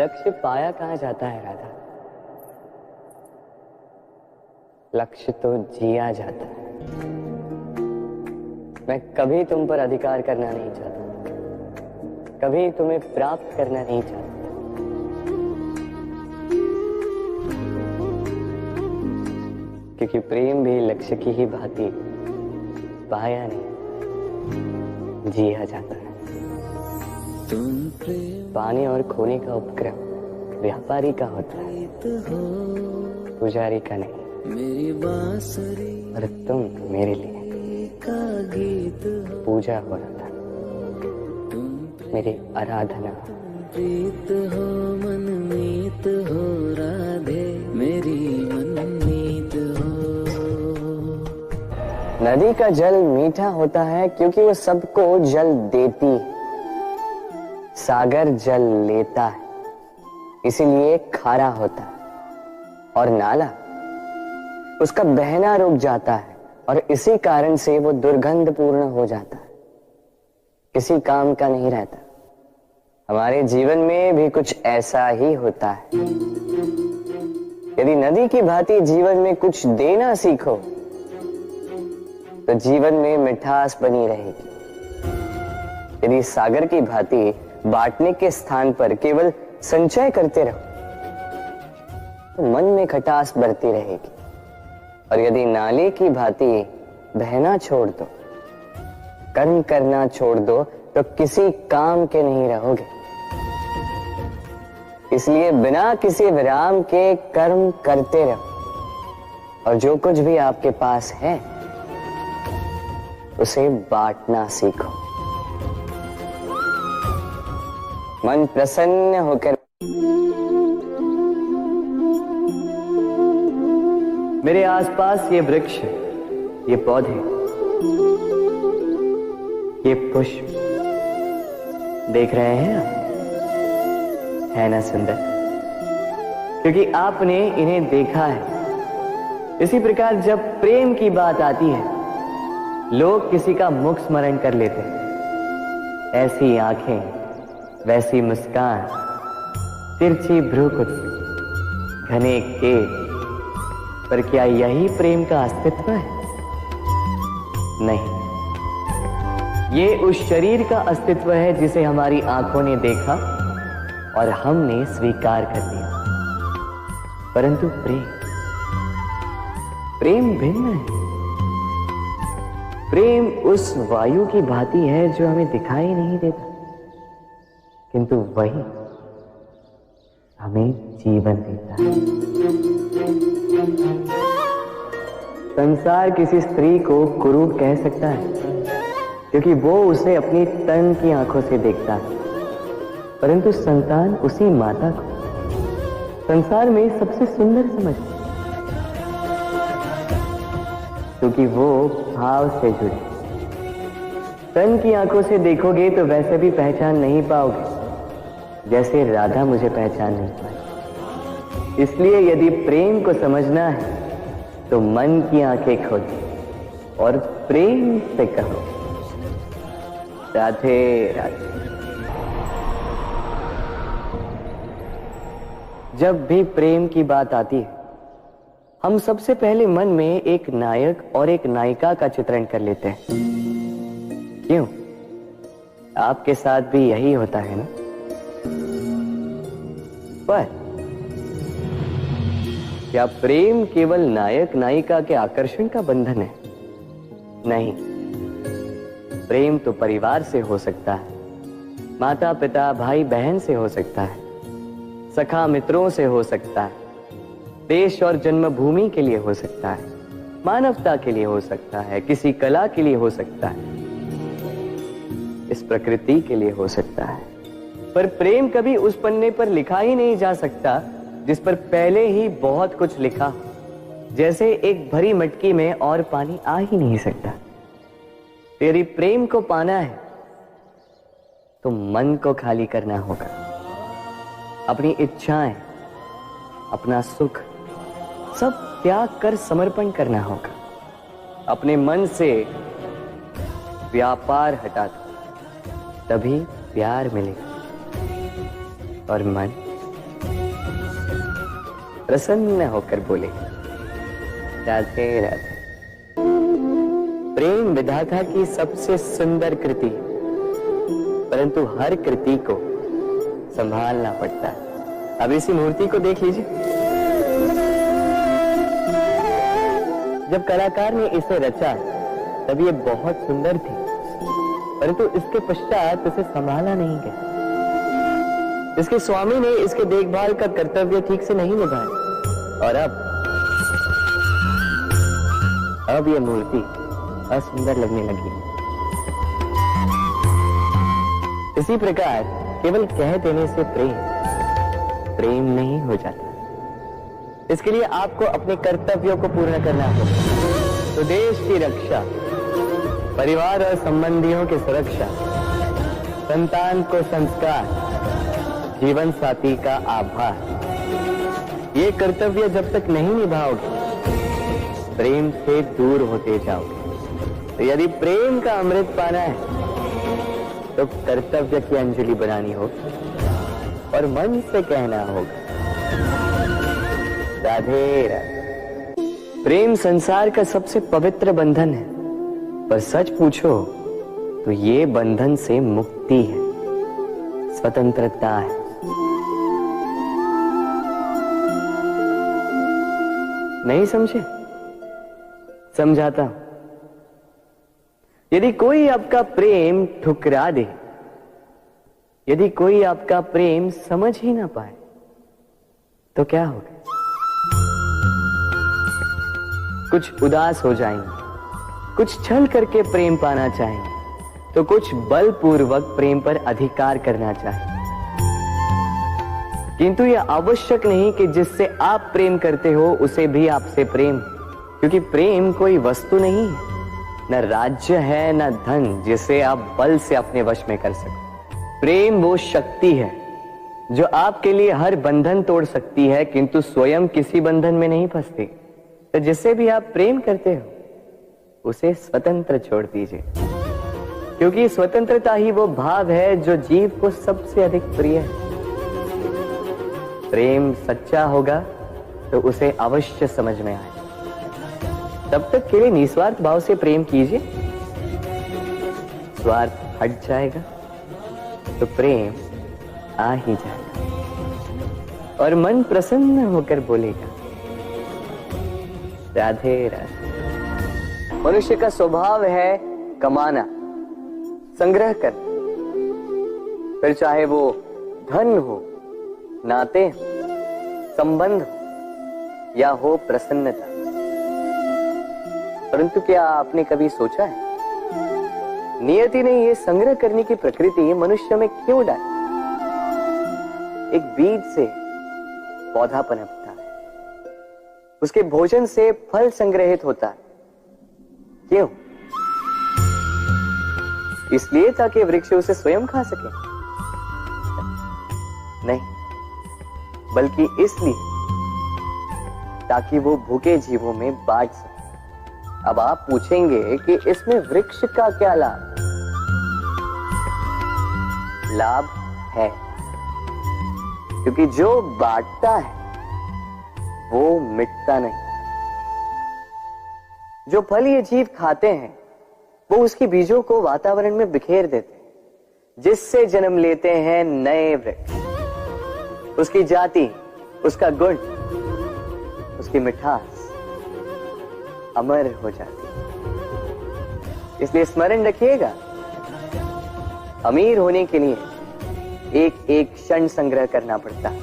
लक्ष्य पाया कहाँ जाता है राधा? लक्ष्य तो जिया जाता है। मैं कभी तुम पर अधिकार करना नहीं चाहता, कभी तुम्हें प्राप्त करना नहीं चाहता, क्योंकि प्रेम भी लक्ष्य की ही भांति पाया नहीं, जिया जाता है। पाने और खोने का उपक्रम व्यापारी का होता है, पुजारी का नहीं। मेरी बांसुरी और तुम मेरे लिए पूजा हो रहा था, मेरी आराधना। प्रीत हो मनमीत हो राधे, मेरी मनमीत हो। नदी का जल मीठा होता है क्योंकि वो सबको जल देती है। सागर जल लेता है, इसीलिए खारा होता है। और नाला, उसका बहना रुक जाता है और इसी कारण से वो दुर्गंधपूर्ण हो जाता है, किसी काम का नहीं रहता। हमारे जीवन में भी कुछ ऐसा ही होता है। यदि नदी की भांति जीवन में कुछ देना सीखो तो जीवन में मिठास बनी रहेगी। यदि सागर की भांति बांटने के स्थान पर केवल संचय करते रहो तो मन में खटास बढ़ती रहेगी। और यदि नाले की भांति बहना छोड़ दो, कर्म करना छोड़ दो तो किसी काम के नहीं रहोगे। इसलिए बिना किसी विराम के कर्म करते रहो और जो कुछ भी आपके पास है उसे बांटना सीखो। मन प्रसन्न होकर मेरे आसपास ये वृक्ष, ये पौधे, ये पुष्प देख रहे हैं आप? है ना सुंदर? क्योंकि आपने इन्हें देखा है। इसी प्रकार जब प्रेम की बात आती है, लोग किसी का मुख स्मरण कर लेते हैं। ऐसी आंखें, वैसी मुस्कान, तिरछी भ्रूकुटी, घने केश, पर क्या यही प्रेम का अस्तित्व है? नहीं, ये उस शरीर का अस्तित्व है जिसे हमारी आंखों ने देखा और हमने स्वीकार कर लिया। परंतु प्रेम भिन्न है। प्रेम उस वायु की भांति है जो हमें दिखाई नहीं देता, किंतु वही हमें जीवन देता है। संसार किसी स्त्री को कुरूप कह सकता है क्योंकि वो उसे अपनी तन की आंखों से देखता है, परंतु संतान उसी माता को संसार में सबसे सुंदर समझती है, क्योंकि वो भाव से जुड़ी। तन की आंखों से देखोगे तो वैसे भी पहचान नहीं पाओगे जैसे राधा मुझे पहचान नहीं पाई। इसलिए यदि प्रेम को समझना है तो मन की आंखें खोलो और प्रेम से कहो राधे राधे। जब भी प्रेम की बात आती है, हम सबसे पहले मन में एक नायक और एक नायिका का चित्रण कर लेते हैं। क्यों? आपके साथ भी यही होता है ना? पर क्या प्रेम केवल नायक नायिका के आकर्षण का बंधन है? नहीं, प्रेम तो परिवार से हो सकता है, माता पिता भाई बहन से हो सकता है, सखा मित्रों से हो सकता है, देश और जन्मभूमि के लिए हो सकता है, मानवता के लिए हो सकता है, किसी कला के लिए हो सकता है, इस प्रकृति के लिए हो सकता है। पर प्रेम कभी उस पन्ने पर लिखा ही नहीं जा सकता जिस पर पहले ही बहुत कुछ लिखा। जैसे एक भरी मटकी में और पानी आ ही नहीं सकता। यदि प्रेम को पाना है तो मन को खाली करना होगा। अपनी इच्छाएं, अपना सुख सब त्याग कर समर्पण करना होगा। अपने मन से व्यापार हटा दो, तभी प्यार मिलेगा। और मन प्रसन्न होकर बोले, राधे राधे। प्रेम विधाता की सबसे सुंदर कृति है, परंतु हर कृति को संभालना पड़ता है। अब इसी मूर्ति को देख लीजिए। जब कलाकार ने इसे रचा तब ये बहुत सुंदर थी, परंतु इसके पश्चात इसे संभाला नहीं गया। इसके स्वामी ने इसके देखभाल का कर्तव्य ठीक से नहीं निभाया और अब यह मूर्ति असुंदर लगने लगी। इसी प्रकार केवल कह देने से प्रेम नहीं हो जाता। इसके लिए आपको अपने कर्तव्यों को पूर्ण करना होगा। तो देश की रक्षा, परिवार और संबंधियों की सुरक्षा, संतान को संस्कार, जीवन साथी का आभार, ये कर्तव्य जब तक नहीं निभाओगे प्रेम से दूर होते जाओगे। तो यदि प्रेम का अमृत पाना है तो कर्तव्य की अंजलि बनानी होगी और मन से कहना होगा, राधे राधे। प्रेम संसार का सबसे पवित्र बंधन है, पर सच पूछो तो ये बंधन से मुक्ति है, स्वतंत्रता है। नहीं समझे? समझाता हूं। यदि कोई आपका प्रेम ठुकरा दे, यदि कोई आपका प्रेम समझ ही ना पाए तो क्या होगा? कुछ उदास हो जाएंगे, कुछ छल करके प्रेम पाना चाहेंगे, तो कुछ बलपूर्वक प्रेम पर अधिकार करना चाहेंगे। किंतु यह आवश्यक नहीं कि जिससे आप प्रेम करते हो उसे भी आपसे प्रेम, क्योंकि प्रेम कोई वस्तु नहीं है, न राज्य है न धन जिसे आप बल से अपने वश में कर सको। प्रेम वो शक्ति है जो आपके लिए हर बंधन तोड़ सकती है, किंतु स्वयं किसी बंधन में नहीं फंसती। तो जिससे भी आप प्रेम करते हो उसे स्वतंत्र छोड़ दीजिए, क्योंकि स्वतंत्रता ही वो भाव है जो जीव को सबसे अधिक प्रिय है। प्रेम सच्चा होगा तो उसे अवश्य समझ में आए। तब तक के लिए निस्वार्थ भाव से प्रेम कीजिए, स्वार्थ हट जाएगा तो प्रेम आ ही जाएगा और मन प्रसन्न होकर बोलेगा, राधे राधे। मनुष्य का स्वभाव है कमाना, संग्रह कर, फिर चाहे वो धन हो, नाते, संबंध हो या हो प्रसन्नता। परंतु क्या आपने कभी सोचा है नियति ने ये संग्रह करने की प्रकृति मनुष्य में क्यों डाली? एक बीज से पौधा पनपता है, उसके भोजन से फल संग्रहित होता है। क्यों? इसलिए ताकि वृक्ष उसे स्वयं खा सके? नहीं, बल्कि इसलिए ताकि वो भूखे जीवों में बांट सके। अब आप पूछेंगे कि इसमें वृक्ष का क्या लाभ? लाभ है, क्योंकि जो बांटता है वो मिटता नहीं। जो फल ये जीव खाते हैं वो उसकी बीजों को वातावरण में बिखेर देते हैं, जिससे जन्म लेते हैं नए वृक्ष। उसकी जाति, उसका गुण, उसकी मिठास अमर हो जाती है। इसलिए स्मरण रखिएगा, अमीर होने के लिए एक एक क्षण संग्रह करना पड़ता है,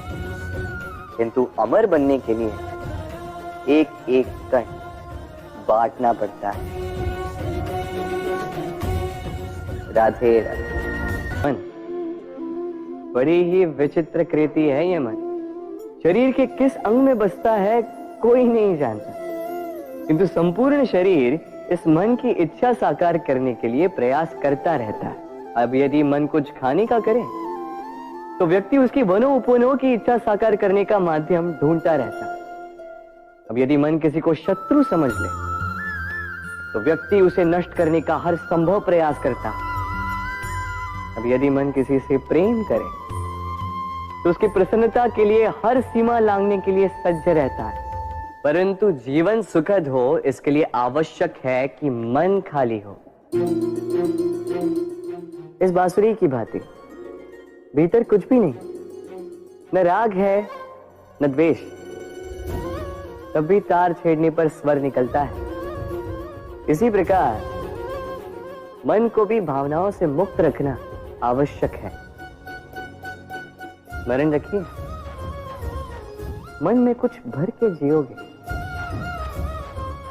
किंतु अमर बनने के लिए एक एक कण बांटना पड़ता है। राधे राधे। मन बड़ी ही विचित्र कृति है ये मन। शरीर के किस अंग में बसता है कोई नहीं जानता, किंतु संपूर्ण शरीर इस मन की इच्छा साकार करने के लिए प्रयास करता रहता है। अब यदि मन कुछ खाने का करे तो व्यक्ति उसकी वनो उपवनों की इच्छा साकार करने का माध्यम ढूंढता रहता है। अब यदि मन किसी को शत्रु समझ ले तो व्यक्ति उसे नष्ट करने का हर संभव प्रयास करता है। अब यदि मन किसी से प्रेम करे तो उसकी प्रसन्नता के लिए हर सीमा लांघने के लिए सज्ज रहता है। परंतु जीवन सुखद हो इसके लिए आवश्यक है कि मन खाली हो। इस बांसुरी की भांति भीतर कुछ भी नहीं, न राग है न द्वेष, तब भी तार छेड़ने पर स्वर निकलता है। इसी प्रकार मन को भी भावनाओं से मुक्त रखना आवश्यक है। स्मरण रखिए, मन में कुछ भर के जियोगे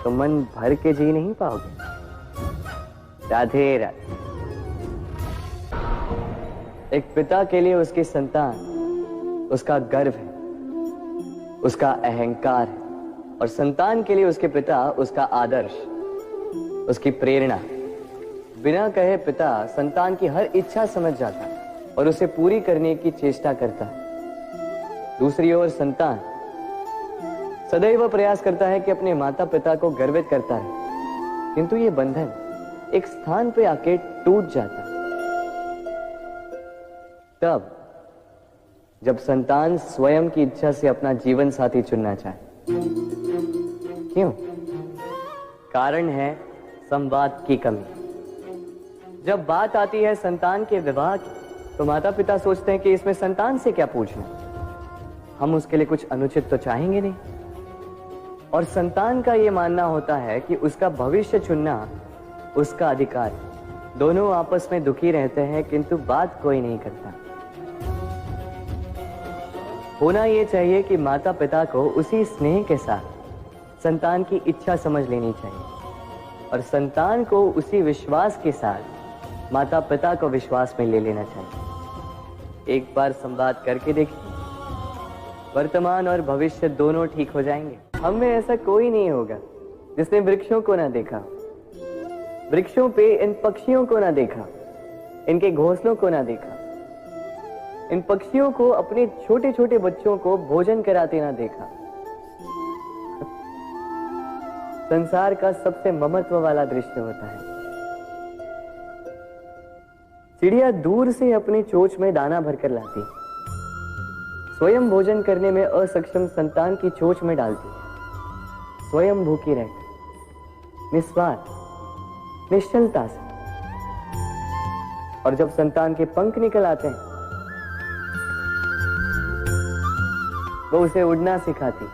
तो मन भर के जी नहीं पाओगे। राधे राधे। एक पिता के लिए उसकी संतान उसका गर्व है, उसका अहंकार है, और संतान के लिए उसके पिता उसका आदर्श, उसकी प्रेरणा। बिना कहे पिता संतान की हर इच्छा समझ जाता है और उसे पूरी करने की चेष्टा करता है। दूसरी ओर संतान सदैव प्रयास करता है कि अपने माता पिता को गर्वित करता रहे, किंतु ये बंधन एक स्थान पे आके टूट जाता है। तब जब संतान स्वयं की इच्छा से अपना जीवन साथी चुनना चाहे। क्यों? कारण है संवाद की कमी। जब बात आती है संतान के विवाह की, तो माता पिता सोचते हैं कि इसमें संतान से क्या पूछना, हम उसके लिए कुछ अनुचित तो चाहेंगे नहीं। और संतान का यह मानना होता है कि उसका भविष्य चुनना उसका अधिकार है। दोनों आपस में दुखी रहते हैं, किंतु बात कोई नहीं करता। होना यह चाहिए कि माता पिता को उसी स्नेह के साथ संतान की इच्छा समझ लेनी चाहिए और संतान को उसी विश्वास के साथ माता पिता को विश्वास में ले लेना चाहिए। एक बार संवाद करके देखिए, वर्तमान और भविष्य दोनों ठीक हो जाएंगे। हम में ऐसा कोई नहीं होगा जिसने वृक्षों को ना देखा, वृक्षों पे इन पक्षियों को ना देखा, इनके घोंसलों को ना देखा, इन पक्षियों को अपने छोटे छोटे बच्चों को भोजन कराते ना देखा। संसार का सबसे ममत्व वाला दृश्य होता है। चिड़िया दूर से अपने चोंच में दाना भरकर लाती, स्वयं भोजन करने में असक्षम संतान की चोंच में डालती, स्वयं भूखी रहकर निस्वार्थ निश्चलता से। और जब संतान के पंख निकल आते हैं, वो उसे उड़ना सिखाती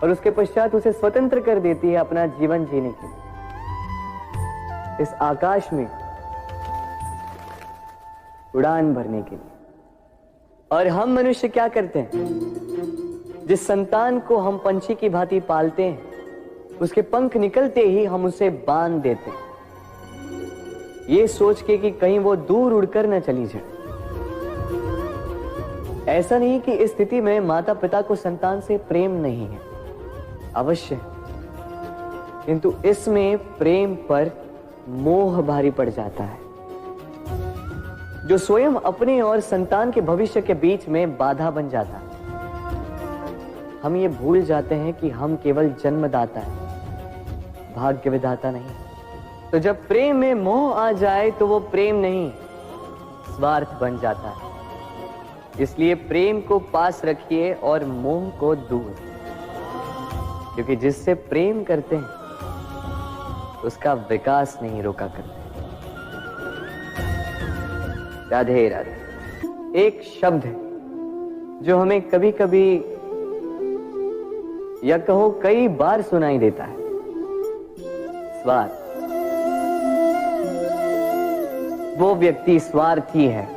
और उसके पश्चात उसे स्वतंत्र कर देती है अपना जीवन जीने के लिए। इस आकाश में उड़ान भरने के लिए। और हम मनुष्य क्या करते हैं? जिस संतान को हम पंछी की भांति पालते हैं, उसके पंख निकलते ही हम उसे बांध देते हैं, ये सोच के कि कहीं वो दूर उड़कर न चली जाए। ऐसा नहीं कि इस स्थिति में माता पिता को संतान से प्रेम नहीं है, अवश्य, किंतु इसमें प्रेम पर मोह भारी पड़ जाता है, जो स्वयं अपने और संतान के भविष्य के बीच में बाधा बन जाता है। हम ये भूल जाते हैं कि हम केवल जन्मदाता हैं, भाग्य विधाता नहीं। तो जब प्रेम में मोह आ जाए तो वो प्रेम नहीं, स्वार्थ बन जाता है। इसलिए प्रेम को पास रखिए और मोह को दूर, क्योंकि जिससे प्रेम करते हैं उसका विकास नहीं रोका करते। राधे राधे। एक शब्द है जो हमें कभी कभी या कहो कई बार सुनाई देता है, स्वार्थ। वो व्यक्ति स्वार्थी है,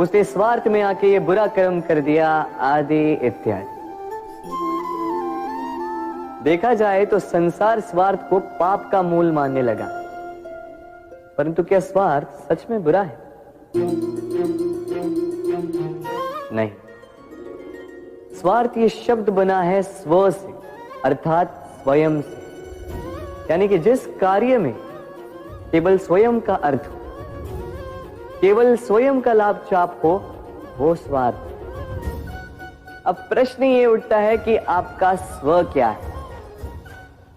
उसने स्वार्थ में आके ये बुरा कर्म कर दिया, आदि इत्यादि। देखा जाए तो संसार स्वार्थ को पाप का मूल मानने लगा, परंतु क्या स्वार्थ सच में बुरा है? नहीं। स्वार्थ ये शब्द बना है स्व से, अर्थात स्वयं से, यानी कि जिस कार्य में केवल स्वयं का अर्थ हो, केवल स्वयं का लाभ चाप हो, वो स्वार्थ। अब प्रश्न ये उठता है कि आपका स्व क्या है?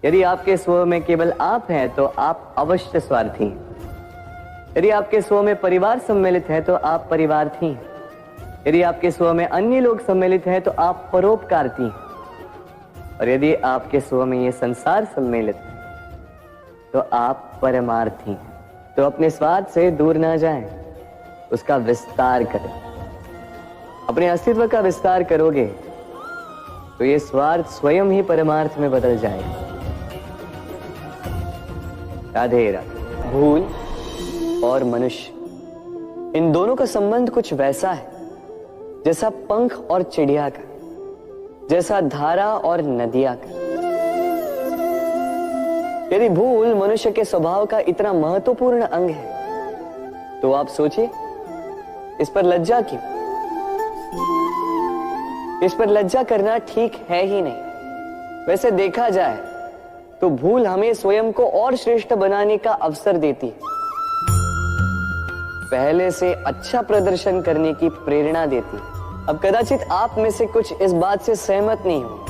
यदि आपके स्व में केवल आप हैं तो आप अवश्य स्वार्थी हैं। यदि आपके स्व में परिवार सम्मिलित है तो आप परिवार्थी हैं। यदि आपके स्व में अन्य लोग सम्मिलित हैं तो आप परोपकारती हैं, और यदि आपके स्व में ये संसार सम्मिलित है तो आप परमार्थी हैं। तो अपने स्वार्थ से दूर ना जाएं, उसका विस्तार करें। अपने अस्तित्व का विस्तार करोगे तो ये स्वार्थ स्वयं ही परमार्थ में बदल जाएगा। राधे राधे। भूल और मनुष्य, इन दोनों का संबंध कुछ वैसा है जैसा पंख और चिड़िया का, जैसा धारा और नदिया का। यदि भूल मनुष्य के स्वभाव का इतना महत्वपूर्ण अंग है तो आप सोचिए, इस पर लज्जा क्यों? इस पर लज्जा करना ठीक है ही नहीं। वैसे देखा जाए तो भूल हमें स्वयं को और श्रेष्ठ बनाने का अवसर देती है, पहले से अच्छा प्रदर्शन करने की प्रेरणा देती है। अब कदाचित आप में से कुछ इस बात से सहमत नहीं हो,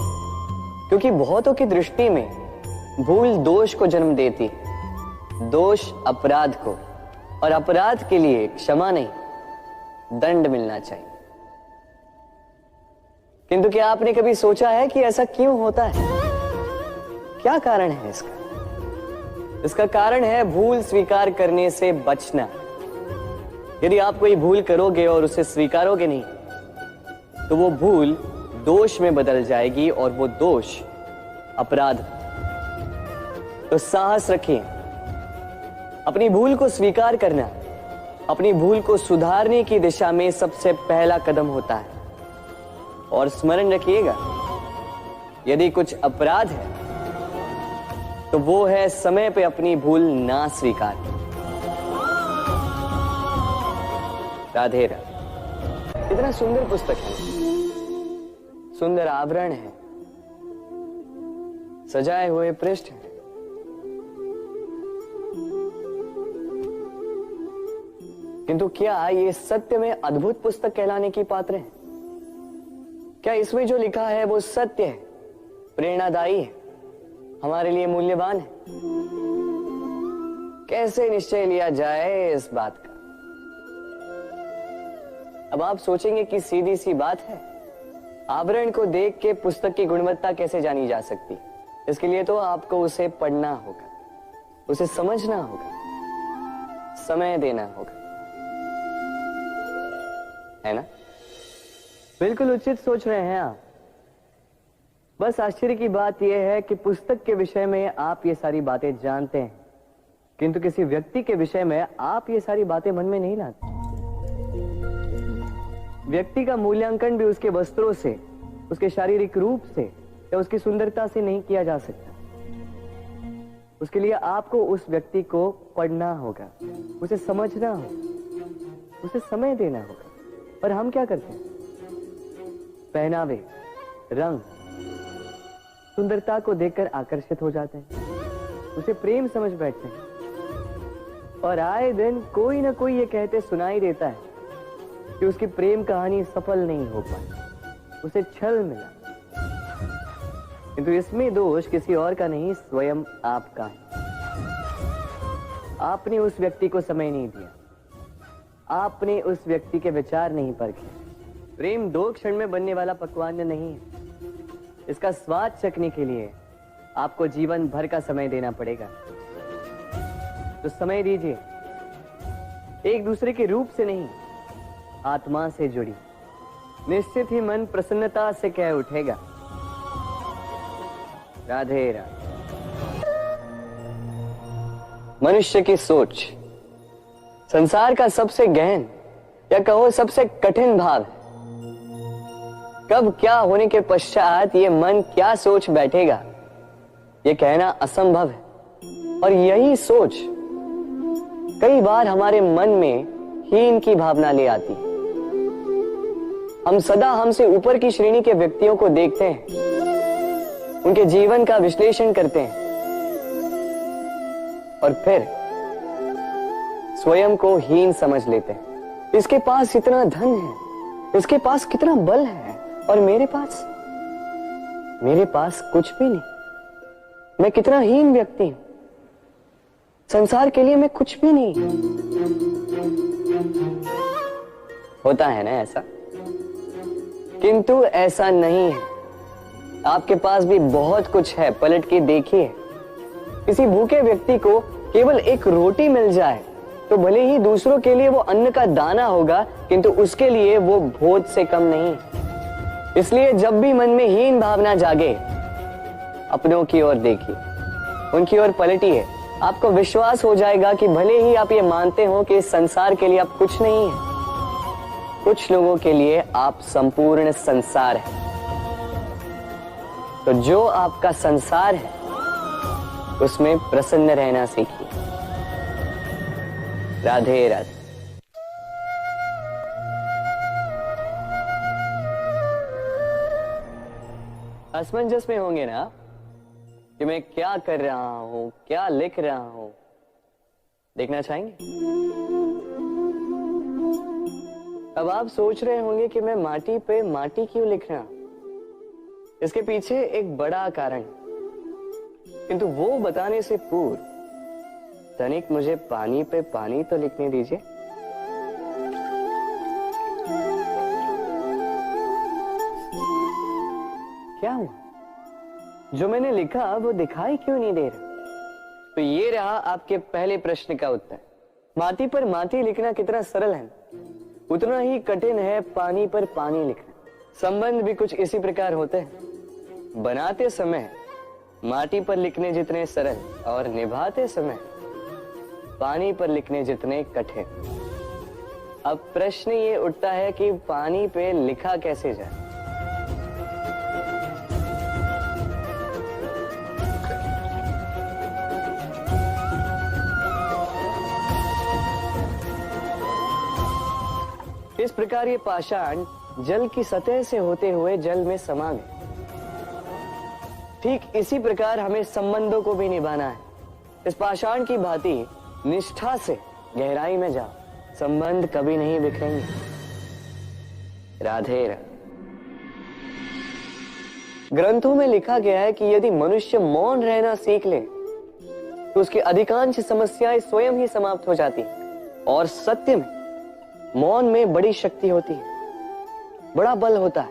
क्योंकि बहुतों की दृष्टि में भूल दोष को जन्म देती है, दोष अपराध को, और अपराध के लिए क्षमा नहीं दंड मिलना चाहिए। किंतु क्या आपने कभी सोचा है कि ऐसा क्यों होता है? क्या कारण है इसका? इसका कारण है भूल स्वीकार करने से बचना। यदि आप कोई भूल करोगे और उसे स्वीकारोगे नहीं तो वो भूल दोष में बदल जाएगी, और वो दोष अपराध। तो साहस रखिए, अपनी भूल को स्वीकार करना अपनी भूल को सुधारने की दिशा में सबसे पहला कदम होता है। और स्मरण रखिएगा, यदि कुछ अपराध है तो वो है समय पे अपनी भूल ना स्वीकार। राधे राधे। कितना सुंदर पुस्तक है, सुंदर आवरण है, सजाए हुए पृष्ठ है। किंतु क्या ये सत्य में अद्भुत पुस्तक कहलाने की पात्र है? क्या इसमें जो लिखा है वो सत्य है, प्रेरणादायी है, हमारे लिए मूल्यवान है? कैसे निश्चय लिया जाए इस बात का? अब आप सोचेंगे कि सीधी सी बात है, आवरण को देख के पुस्तक की गुणवत्ता कैसे जानी जा सकती? इसके लिए तो आपको उसे पढ़ना होगा, उसे समझना होगा, समय देना होगा, है ना? बिल्कुल उचित सोच रहे हैं आप। बस आश्चर्य की बात यह है कि पुस्तक के विषय में आप ये सारी बातें जानते हैं, किंतु किसी व्यक्ति के विषय में आप ये सारी बातें मन में नहीं लाते। व्यक्ति का मूल्यांकन भी उसके वस्त्रों से, उसके शारीरिक रूप से या उसकी सुंदरता से नहीं किया जा सकता। उसके लिए आपको उस व्यक्ति को पढ़ना होगा, उसे समझना होगा, उसे समय देना होगा। पर हम क्या करते हैं? पहनावे, रंग, सुंदरता को देखकर आकर्षित हो जाते हैं, उसे प्रेम समझ बैठते हैं, और आए दिन कोई ना कोई ये कहते सुनाई देता है कि उसकी प्रेम कहानी सफल नहीं हो पाई, उसे छल मिला। किंतु इसमें दोष किसी और का नहीं, स्वयं आपका है। आपने उस व्यक्ति को समय नहीं दिया, आपने उस व्यक्ति के विचार नहीं परखे। प्रेम 2 क्षण में बनने वाला पकवान नहीं है। इसका स्वाद चखने के लिए आपको जीवन भर का समय देना पड़ेगा। तो समय दीजिए, एक दूसरे के रूप से नहीं, आत्मा से जुड़ी। निश्चित ही मन प्रसन्नता से कह उठेगा, राधे राधे। मनुष्य की सोच संसार का सबसे गहन या कहो सबसे कठिन भाव है। कब क्या होने के पश्चात ये मन क्या सोच बैठेगा, ये कहना असंभव है। और यही सोच कई बार हमारे मन में हीन की भावना ले आती है। हम सदा हमसे ऊपर की श्रेणी के व्यक्तियों को देखते हैं, उनके जीवन का विश्लेषण करते हैं, और फिर स्वयं को हीन समझ लेते हैं। इसके पास इतना धन है, इसके पास कितना बल है, और मेरे पास कुछ भी नहीं। मैं कितना हीन व्यक्ति हूं, संसार के लिए मैं कुछ भी नहीं। होता है ना ऐसा? किंतु ऐसा नहीं है। आपके पास भी बहुत कुछ है, पलट के देखिए। किसी भूखे व्यक्ति को केवल एक रोटी मिल जाए तो भले ही दूसरों के लिए वो अन्न का दाना होगा, किंतु उसके लिए वो भोज से कम नहीं। इसलिए जब भी मन में हीन भावना जागे, अपनों की ओर देखिए, उनकी ओर पलटिए। आपको विश्वास हो जाएगा कि भले ही आप ये मानते हो कि इस संसार के लिए आप कुछ नहीं है, कुछ लोगों के लिए आप संपूर्ण संसार है। तो जो आपका संसार है उसमें प्रसन्न रहना सीखिए। राधे राधे। असमंजस में होंगे ना कि मैं क्या कर रहा हूं, क्या लिख रहा हूं, देखना चाहेंगे? अब आप सोच रहे होंगे कि मैं माटी पे माटी क्यों लिख रहा हूं। इसके पीछे एक बड़ा कारण, किंतु वो बताने से पूर्व तनिक मुझे पानी पे पानी तो लिखने दीजिए। क्या हुआ? जो मैंने लिखा वो दिखाई क्यों नहीं दे रहा? तो ये रहा आपके पहले प्रश्न का उत्तर। माटी पर माटी लिखना कितना सरल है, उतना ही कठिन है पानी पर पानी लिखना। संबंध भी कुछ इसी प्रकार होते हैं। बनाते समय माटी पर लिखने जितने सरल और निभाते समय पानी पर लिखने जितने कठिन। अब प्रश्न ये उठता है कि पानी पे लिखा कैसे जाए। इस प्रकार ये पाषाण जल की सतह से होते हुए जल में समा गए। ठीक इसी प्रकार हमें संबंधों को भी निभाना है। इस पाषाण की भांति निष्ठा से गहराई में जाओ, संबंध कभी नहीं बिखरेंगे। राधे राधे। ग्रंथों में लिखा गया है कि यदि मनुष्य मौन रहना सीख ले तो उसकी अधिकांश समस्याएं स्वयं ही समाप्त हो जाती हैं। और सत्य में मौन में बड़ी शक्ति होती है, बड़ा बल होता है।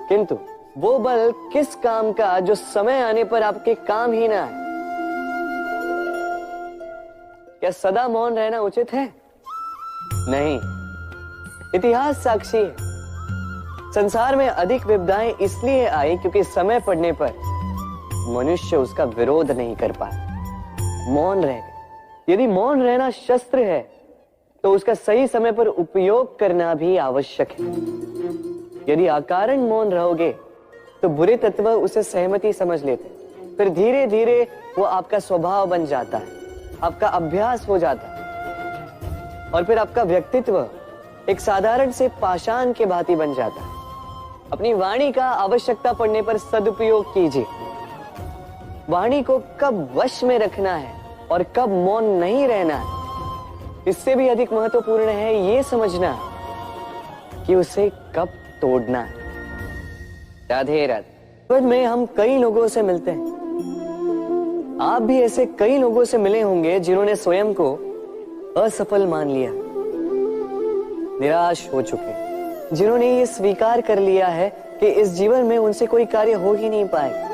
किंतु वो बल किस काम का जो समय आने पर आपके काम ही ना आए? क्या सदा मौन रहना उचित है? नहीं। इतिहास साक्षी है। संसार में अधिक विपदाएं इसलिए आई क्योंकि समय पड़ने पर मनुष्य उसका विरोध नहीं कर पाया, मौन रह गए। यदि मौन रहना शस्त्र है तो उसका सही समय पर उपयोग करना भी आवश्यक है। यदि अकारण मौन रहोगे तो बुरे तत्व उसे सहमति समझ लेते, फिर धीरे धीरे वो आपका स्वभाव बन जाता है, आपका अभ्यास हो जाता है, और फिर आपका व्यक्तित्व एक साधारण से पाषाण के भांति बन जाता है। अपनी वाणी का आवश्यकता पड़ने पर सदुपयोग कीजिए। वाणी को कब वश में रखना है और कब मौन नहीं रहना है, इससे भी अधिक महत्वपूर्ण है ये समझना कि उसे कब तोड़ना है। राधे राधे। जीवन में हम कई लोगों से मिलते हैं। आप भी ऐसे कई लोगों से मिले होंगे जिन्होंने स्वयं को असफल मान लिया, निराश हो चुके, जिन्होंने ये स्वीकार कर लिया है कि इस जीवन में उनसे कोई कार्य हो ही नहीं पाएगा,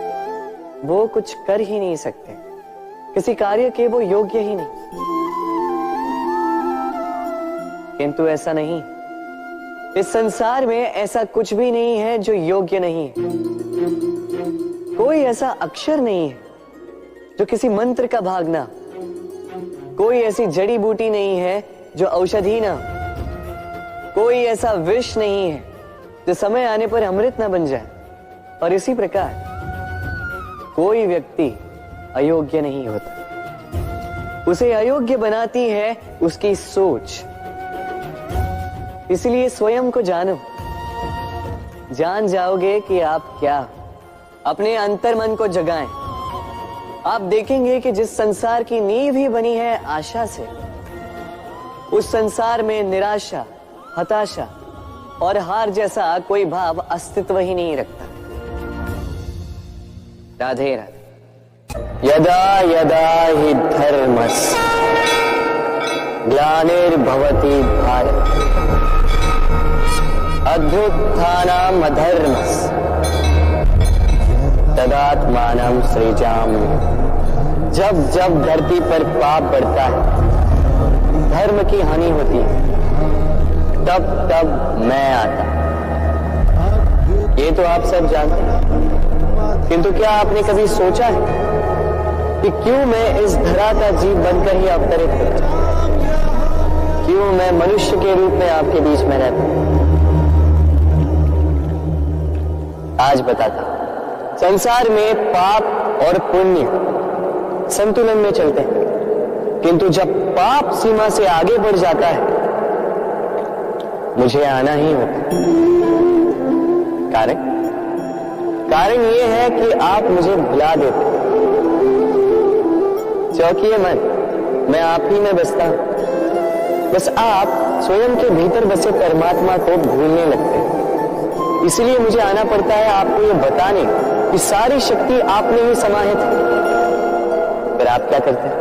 वो कुछ कर ही नहीं सकते, किसी कार्य के वो योग्य ही नहीं। किंतु ऐसा नहीं। इस संसार में ऐसा कुछ भी नहीं है जो योग्य नहीं है। कोई ऐसा अक्षर नहीं है जो किसी मंत्र का भाग ना, कोई ऐसी जड़ी बूटी नहीं है जो औषधि ना, कोई ऐसा विष नहीं है जो समय आने पर अमृत ना बन जाए। और इसी प्रकार कोई व्यक्ति अयोग्य नहीं होता, उसे अयोग्य बनाती है उसकी सोच। इसलिए स्वयं को जानो, जान जाओगे कि आप क्या। अपने अंतर मन को जगाएं। आप देखेंगे कि जिस संसार की नींव ही बनी है आशा से, उस संसार में निराशा, हताशा और हार जैसा कोई भाव अस्तित्व ही नहीं रखता। राधे राधे। यदा यदा हि धर्मस्य ग्लानिर्भवति भारत अध्युत्थानम् अधर्मस्य तदात्मानं सृजामि। जब जब धरती पर पाप बढ़ता है, धर्म की हानि होती है, तब तब मैं आता। ये तो आप सब जानते हैं, किंतु क्या आपने कभी सोचा है कि क्यों मैं इस धरा का जीव बनकर ही अवतरित होता हूं? क्यों मैं मनुष्य के रूप में आपके बीच में रहता हूं? आज बताता हूं। संसार में पाप और पुण्य संतुलन में चलते हैं, किंतु जब पाप सीमा से आगे बढ़ जाता है, मुझे आना ही होता। कारण यह है कि आप मुझे भुला देते। चौकिए मन, मैं आप ही में बसता हूं। बस आप स्वयं के भीतर बसे परमात्मा को भूलने लगते हैं। इसलिए मुझे आना पड़ता है आपको ये बताने कि सारी शक्ति आप में ही समाहित है। फिर आप क्या करते हैं?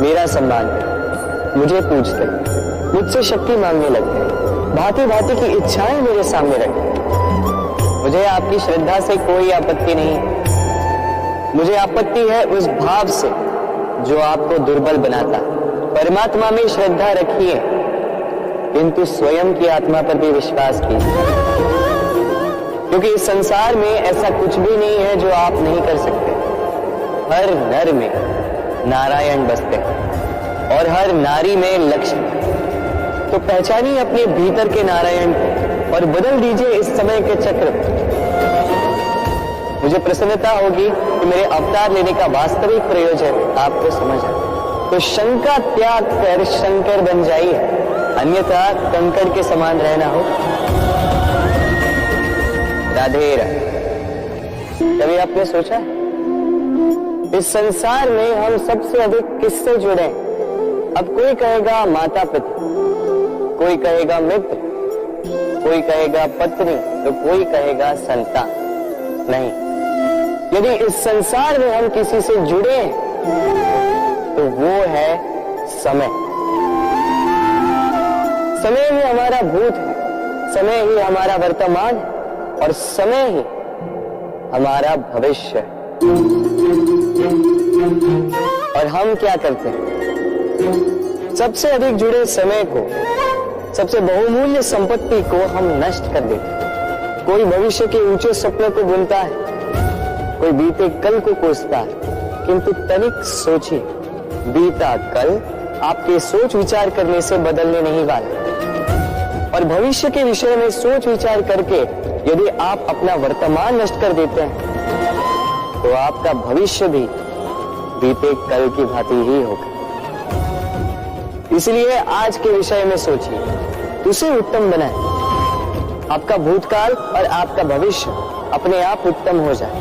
मेरा सम्मान करते, मुझे पूछते, मुझसे शक्ति मांगने लगते, भांति भांति की इच्छाएं मेरे सामने रखते। मुझे आपकी श्रद्धा से कोई आपत्ति नहीं। मुझे आपत्ति है उस भाव से जो आपको दुर्बल बनाता। परमात्मा में श्रद्धा रखिए, किंतु स्वयं की आत्मा पर भी विश्वास कीजिए, क्योंकि इस संसार में ऐसा कुछ भी नहीं है जो आप नहीं कर सकते। हर नर में नारायण बसते हैं और हर नारी में लक्ष्मी। तो पहचानिए अपने भीतर के नारायण को और बदल दीजिए इस समय के चक्र को। मुझे प्रसन्नता होगी कि मेरे अवतार लेने का वास्तविक प्रयोजन आपको समझ आए। तो शंका त्याग कर शंकर बन जाइए, अन्यथा कंकड़ के समान रहना हो। राधे राधे। कभी आपने सोचा इस संसार में हम सबसे अधिक किससे जुड़े? अब कोई कहेगा माता पिता, कोई कहेगा मित्र, कोई कहेगा पत्नी, तो कोई कहेगा संतान। नहीं, यदि इस संसार में हम किसी से जुड़े तो वो है समय। समय ही हमारा भूत है, समय ही हमारा वर्तमान है और समय ही हमारा भविष्य है। और हम क्या करते हैं? सबसे अधिक जुड़े समय को, सबसे बहुमूल्य संपत्ति को हम नष्ट कर देते हैं। कोई भविष्य के ऊंचे सपनों को बुनता है, कोई बीते कल को कोसता है, किंतु तनिक सोचिए, बीता कल आपके सोच विचार करने से बदलने नहीं वाला। और भविष्य के विषय में सोच विचार करके यदि आप अपना वर्तमान नष्ट कर देते हैं, तो आपका भविष्य भी बीते कल की भांति ही होगा। इसलिए आज के विषय में सोचिए, उसे उत्तम बनाए। आपका भूतकाल और आपका भविष्य अपने आप उत्तम हो जाए।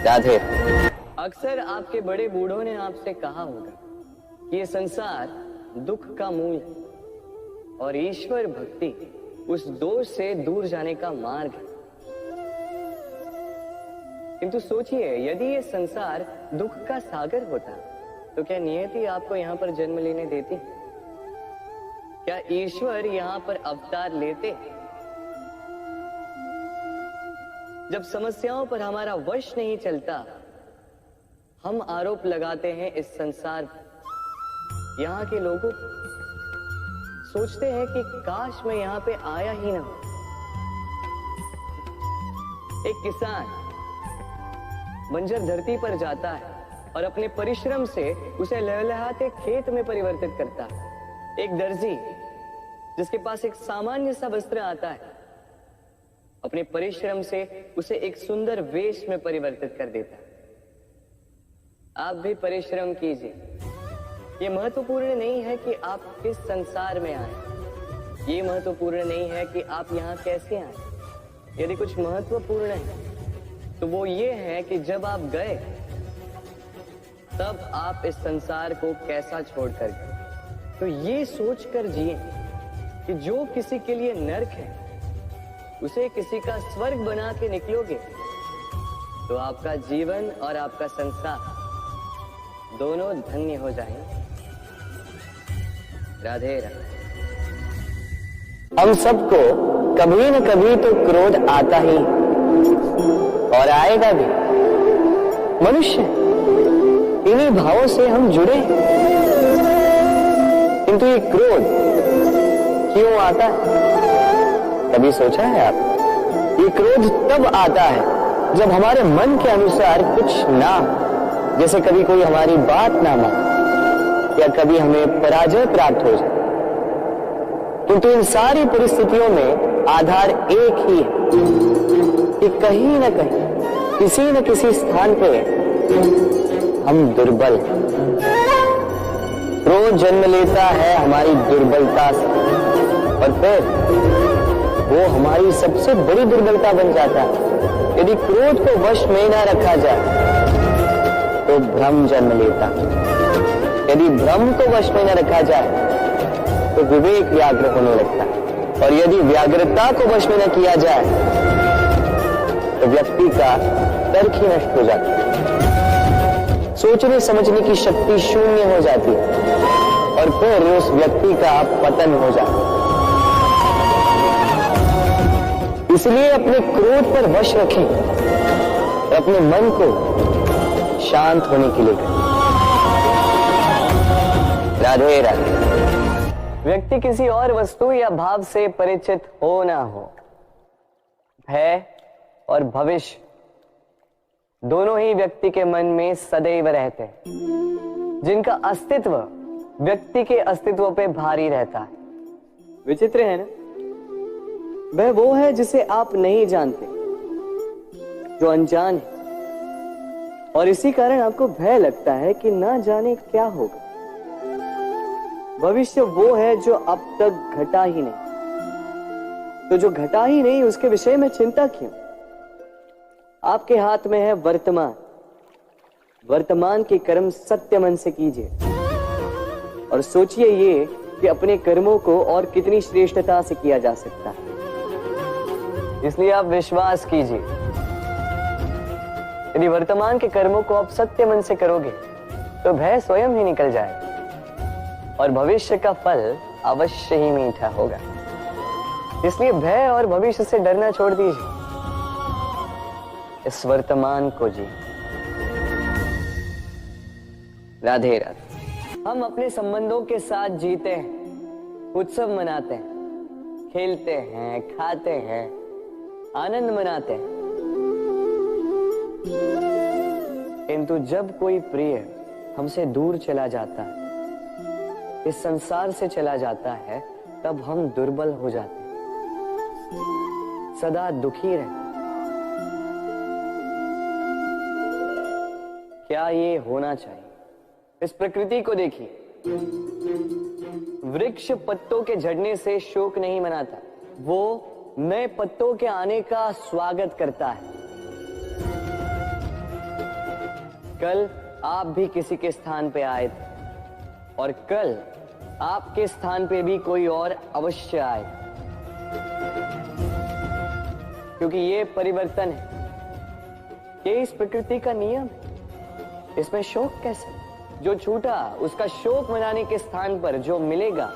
राधे। अक्सर आपके बड़े बूढ़ों ने आपसे कहा होगा कि ये संसार दुख का मूल है और ईश्वर भक्ति उस दोष से दूर जाने का मार्ग है। किंतु सोचिए, यदि ये संसार दुख का सागर होता तो क्या नियति आपको यहाँ पर जन्म लेने देती? क्या ईश्वर यहाँ पर अवतार लेते? जब समस्याओं पर हमारा वश नहीं चलता, हम आरोप लगाते हैं इस संसार पर। यहाँ के लोगों सोचते हैं कि काश मैं यहाँ पे आया ही ना हो। एक किसान बंजर धरती पर जाता है और अपने परिश्रम से उसे लहलहाते खेत में परिवर्तित करता है। एक दर्जी जिसके पास एक सामान्य सा वस्त्र आता है, अपने परिश्रम से उसे एक सुंदर वेश में परिवर्तित कर देता है। आप भी परिश्रम कीजिए। ये महत्वपूर्ण नहीं है कि आप किस संसार में आए, ये महत्वपूर्ण नहीं है कि आप यहाँ कैसे आए। यदि कुछ महत्वपूर्ण है तो वो ये है कि जब आप गए तब आप इस संसार को कैसा छोड़कर गए। तो ये सोचकर जिए कि जो किसी के लिए नरक है उसे किसी का स्वर्ग बना के निकलोगे तो आपका जीवन और आपका संसार दोनों धन्य हो जाएंगे। राधे राधे। हम सबको कभी न कभी तो क्रोध आता ही और आएगा भी। मनुष्य इन्हीं भावों से हम जुड़े हैं। किंतु ये क्रोध क्यों आता है, कभी सोचा है आप? ये क्रोध तब आता है जब हमारे मन के अनुसार कुछ ना हो, जैसे कभी कोई हमारी बात ना माने या कभी हमें पराजय प्राप्त हो जाए। किंतु इन सारी परिस्थितियों में आधार एक ही है कि कहीं न कहीं किसी न किसी स्थान पे हम दुर्बल हैं। क्रोध जन्म लेता है हमारी दुर्बलता से और फिर वो हमारी सबसे बड़ी दुर्बलता बन जाता है। यदि क्रोध को वश में न रखा जाए तो भ्रम जन्म लेता है। यदि भ्रम को वश में न रखा जाए तो विवेक व्याग्र होने लगता है और यदि व्याग्रता को वश में न किया जाए तो व्यक्ति का तर्क ही नष्ट हो जाता है। सोचने समझने की शक्ति शून्य हो जाती है और फिर उस व्यक्ति का पतन हो जाता है। इसलिए अपने क्रोध पर वश रखें और अपने मन को शांत होने के लिए करें। राधे राधे। व्यक्ति किसी और वस्तु या भाव से परिचित हो ना हो, भय और भविष्य दोनों ही व्यक्ति के मन में सदैव रहते हैं, जिनका अस्तित्व व्यक्ति के अस्तित्व पे भारी रहता है। विचित्र है ना? वह वो है जिसे आप नहीं जानते, जो अनजान है, और इसी कारण आपको भय लगता है कि ना जाने क्या होगा। भविष्य वो है जो अब तक घटा ही नहीं, तो जो घटा ही नहीं उसके विषय में चिंता क्यों? आपके हाथ में है वर्तमान। वर्तमान के कर्म सत्य मन से कीजिए और सोचिए ये कि अपने कर्मों को और कितनी श्रेष्ठता से किया जा सकता है। इसलिए आप विश्वास कीजिए, यदि वर्तमान के कर्मों को आप सत्य मन से करोगे तो भय स्वयं ही निकल जाएगा और भविष्य का फल अवश्य ही मीठा होगा। इसलिए भय और भविष्य से डरना छोड़ दीजिए, इस वर्तमान को जी। राधे राधे। हम अपने संबंधों के साथ जीते हैं, उत्सव मनाते हैं, खेलते हैं, खाते हैं, आनंद मनाते हैं, किंतु जब कोई प्रिय हमसे दूर चला जाता है, इस संसार से चला जाता है, तब हम दुर्बल हो जाते हैं, सदा दुखी रहते। क्या ये होना चाहिए? इस प्रकृति को देखिए, वृक्ष पत्तों के झड़ने से शोक नहीं मनाता, वो नए पत्तों के आने का स्वागत करता है। कल आप भी किसी के स्थान पे आए थे और कल आपके स्थान पे भी कोई और अवश्य आए, क्योंकि ये परिवर्तन है, ये इस प्रकृति का नियम है। इसमें शोक कैसे? जो छूटा उसका शोक मनाने के स्थान पर जो मिलेगा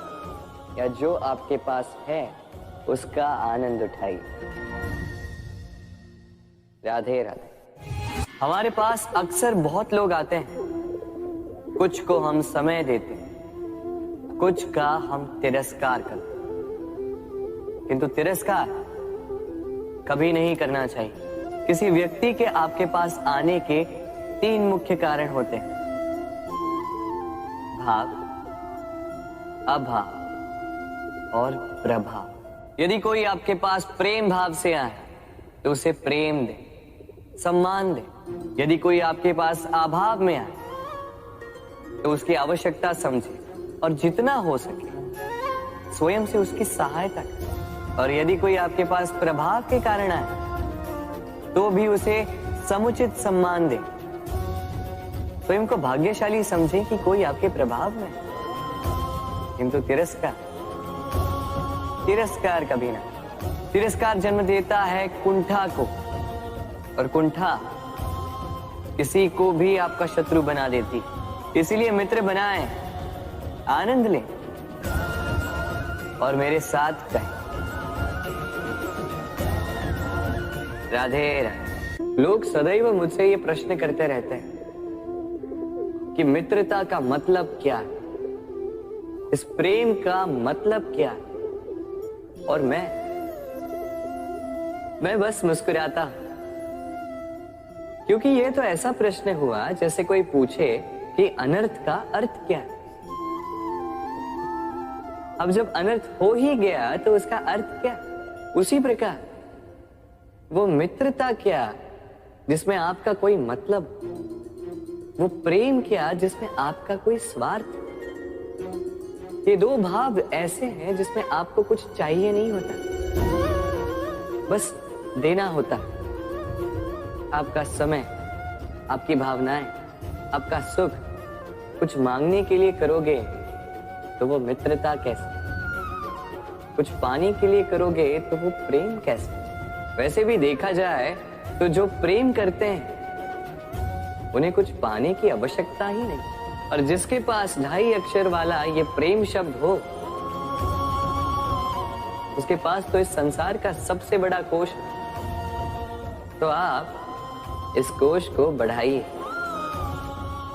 या जो आपके पास है उसका आनंद उठाइए। राधे राधे। हमारे पास अक्सर बहुत लोग आते हैं, कुछ को हम समय देते हैं, कुछ का हम तिरस्कार करते हैं, किंतु तिरस्कार कभी नहीं करना चाहिए। किसी व्यक्ति के आपके पास आने के 3 मुख्य कारण होते हैं: भाव, अभाव और प्रभाव। यदि कोई आपके पास प्रेम भाव से आए तो उसे प्रेम दे, सम्मान दे। यदि कोई आपके पास अभाव में आए तो उसकी आवश्यकता समझे और जितना हो सके स्वयं से उसकी सहायता करे। और यदि कोई आपके पास प्रभाव के कारण आए तो भी उसे समुचित सम्मान दे। स्वयं को भाग्यशाली समझे कि कोई आपके प्रभाव में है। किंतु तिरस्कार कभी ना। तिरस्कार जन्म देता है कुंठा को, और कुंठा किसी को भी आपका शत्रु बना देती। इसीलिए मित्र बनाएं, आनंद लें और मेरे साथ कहें, राधे राधे। लोग सदैव मुझसे ये प्रश्न करते रहते हैं कि मित्रता का मतलब क्या है, इस प्रेम का मतलब क्या है, और मैं बस मुस्कुराता हूं, क्योंकि ये तो ऐसा प्रश्न हुआ जैसे कोई पूछे कि अनर्थ का अर्थ क्या है। अब जब अनर्थ हो ही गया तो उसका अर्थ क्या? उसी प्रकार वो मित्रता क्या जिसमें आपका कोई मतलब, वो प्रेम क्या जिसमें आपका कोई स्वार्थ। ये दो भाव ऐसे हैं जिसमें आपको कुछ चाहिए नहीं होता, बस देना होता। आपका समय, आपकी भावनाएं, आपका सुख कुछ मांगने के लिए करोगे तो वो मित्रता कैसे? कुछ पाने के लिए करोगे तो वो प्रेम कैसे? वैसे भी देखा जाए तो जो प्रेम करते हैं उन्हें कुछ पाने की आवश्यकता ही नहीं, और जिसके पास 2.5 अक्षर वाला ये प्रेम शब्द हो उसके पास तो इस संसार का सबसे बड़ा कोश है। तो आप इस कोश को बढ़ाइए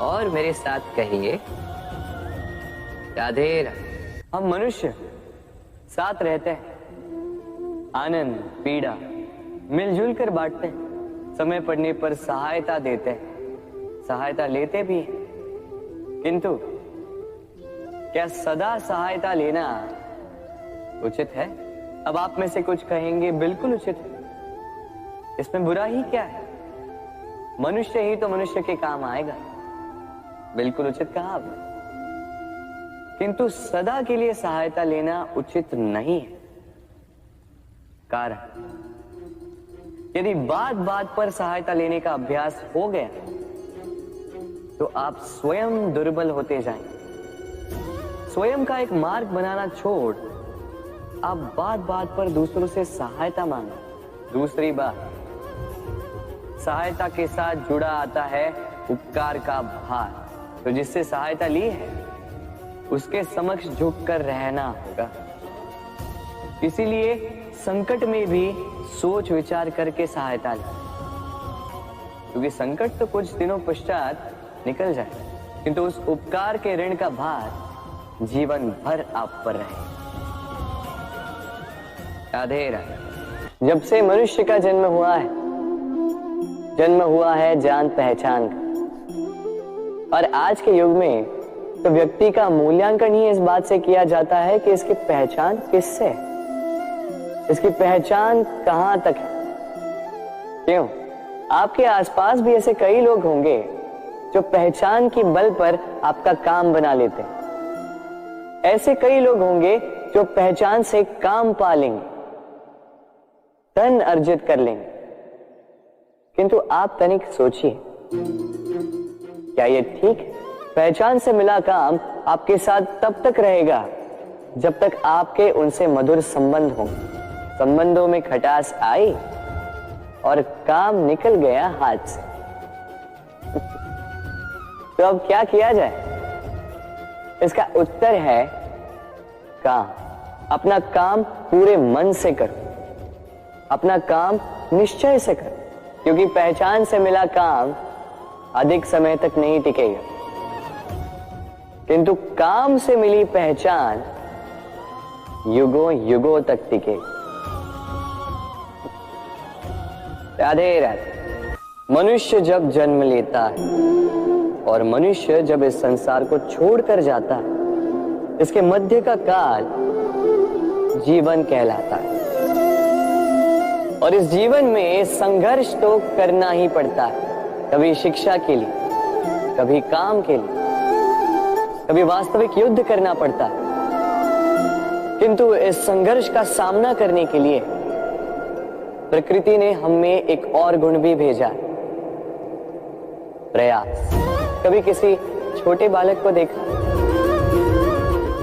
और मेरे साथ कहिए राधे राधे। हम मनुष्य साथ रहते हैं, आनंद पीड़ा मिलजुल कर बांटते हैं, समय पड़ने पर सहायता देते हैं, सहायता लेते भी हैं, किंतु क्या सदा सहायता लेना उचित है? अब आप में से कुछ कहेंगे बिल्कुल उचित है, इसमें बुरा ही क्या है, मनुष्य ही तो मनुष्य के काम आएगा। बिल्कुल उचित कहा आपने, किंतु सदा के लिए सहायता लेना उचित नहीं है। कारण यदि बात बात पर सहायता लेने का अभ्यास हो गया तो आप स्वयं दुर्बल होते जाएंगे। स्वयं का एक मार्ग बनाना छोड़ आप बात बात पर दूसरों से सहायता मांगो। दूसरी बात, सहायता के साथ जुड़ा आता है उपकार का भार, तो जिससे सहायता ली है उसके समक्ष झुककर रहना होगा। इसीलिए संकट में भी सोच विचार करके सहायता लें, क्योंकि संकट तो कुछ दिनों पश्चात निकल जाए, किंतु उस उपकार के ऋण का भार जीवन भर आप पर रहे। राधे राधे। जब से मनुष्य का जन्म हुआ है जान पहचान का, और आज के युग में तो व्यक्ति का मूल्यांकन ही इस बात से किया जाता है कि इसकी पहचान किससे है, इसकी पहचान कहां तक है। क्यों? आपके आसपास भी ऐसे कई लोग होंगे जो पहचान की बल पर आपका काम बना लेते हैं। ऐसे कई लोग होंगे जो पहचान से काम पा लेंगे, धन अर्जित कर लेंगे, किंतु आप तनिक सोचिए, क्या ये ठीक है? पहचान से मिला काम आपके साथ तब तक रहेगा जब तक आपके उनसे मधुर संबंध हों। संबंधों में खटास आई और काम निकल गया हाथ से, तो अब क्या किया जाए? इसका उत्तर है काम। अपना काम पूरे मन से करो, अपना काम निश्चय से करो, क्योंकि पहचान से मिला काम अधिक समय तक नहीं टिकेगा, किंतु काम से मिली पहचान युगों युगों तक टिकेगी। राधे राधे। मनुष्य जब जन्म लेता है और मनुष्य जब इस संसार को छोड़कर जाता है, इसके मध्य का काल जीवन कहलाता है, और इस जीवन में संघर्ष तो करना ही पड़ता है। कभी शिक्षा के लिए, कभी काम के लिए, कभी वास्तविक युद्ध करना पड़ता है, किंतु इस संघर्ष का सामना करने के लिए प्रकृति ने हमें एक और गुण भी भेजा, प्रयास। कभी किसी छोटे बालक को देखा,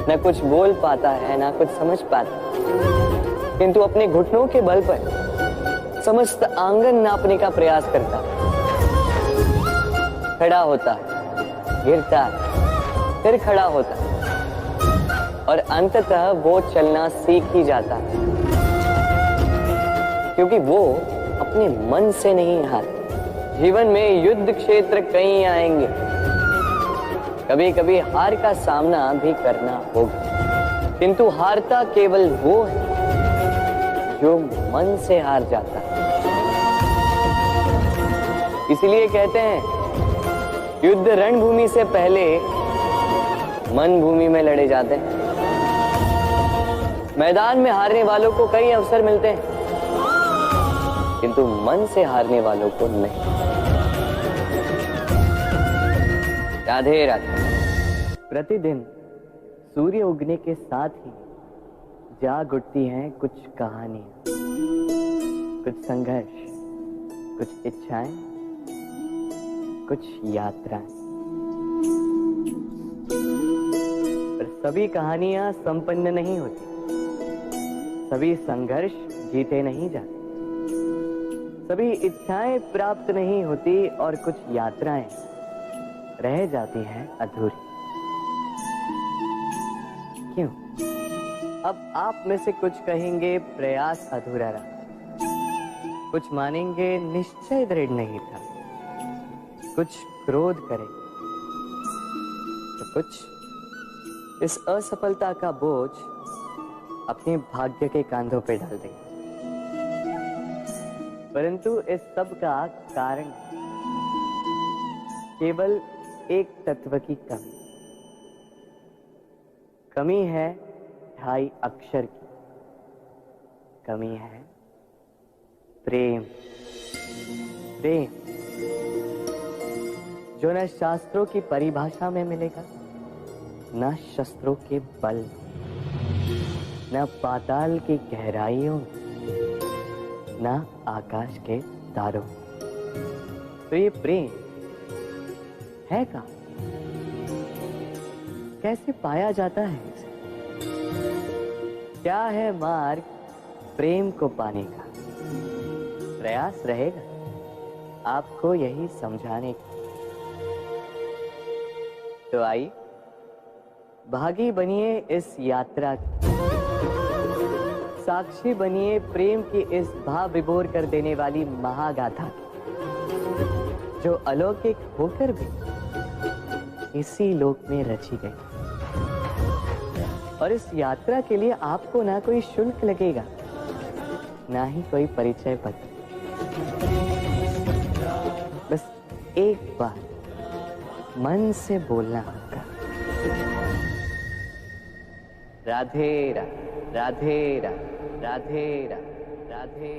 न कुछ बोल पाता है न कुछ समझ पाता, किंतु अपने घुटनों के बल पर समस्त आंगन नापने का प्रयास करता, खड़ा होता, गिरता, फिर खड़ा होता, और अंततः वो चलना सीख ही जाता, क्योंकि वो अपने मन से नहीं हारते। जीवन में युद्ध क्षेत्र कई आएंगे, कभी कभी हार का सामना भी करना होगा, किंतु हारता केवल वो है जो मन से हार जाता है। इसलिए कहते हैं युद्ध रणभूमि से पहले मन भूमि में लड़े जाते हैं। मैदान में हारने वालों को कई अवसर मिलते हैं, किंतु मन से हारने वालों को नहीं। राधे राधे। प्रतिदिन सूर्य उगने के साथ ही जाग उठती हैं कुछ कहानियां, कुछ संघर्ष, कुछ इच्छाएं, कुछ यात्राएं। पर सभी कहानियां संपन्न नहीं होती, सभी संघर्ष जीते नहीं जाते, सभी इच्छाएं प्राप्त नहीं होती और कुछ यात्राएं रह जाती हैं अधूरी। क्यों? अब आप में से कुछ कहेंगे प्रयास अधूरा रहा, कुछ मानेंगे निश्चय दृढ़ नहीं था, कुछ क्रोध करेंगे, तो कुछ इस असफलता का बोझ अपने भाग्य के कांधों पर डाल देंगे। परंतु इस सब का कारण केवल एक तत्व की कमी है 2.5 अक्षर की। कमी है प्रेम। प्रेम जो न शास्त्रों की परिभाषा में मिलेगा, न शस्त्रों के बल, न पाताल की गहराइयों, न आकाश के तारों। तो ये प्रेम है का? कैसे पाया जाता है इसे? क्या है मार्ग प्रेम को पाने का? प्रयास रहेगा आपको यही समझाने की। तो आइए भागी बनिए इस यात्रा की, साक्षी बनिए प्रेम की इस भाव विभोर कर देने वाली महागाथा की, जो अलौकिक होकर भी इसी लोक में रची गई। और इस यात्रा के लिए आपको ना कोई शुल्क लगेगा, ना ही कोई परिचय पत्र। बस एक बार मन से बोलना होगा, राधे राधे राधे राधे राधे राधे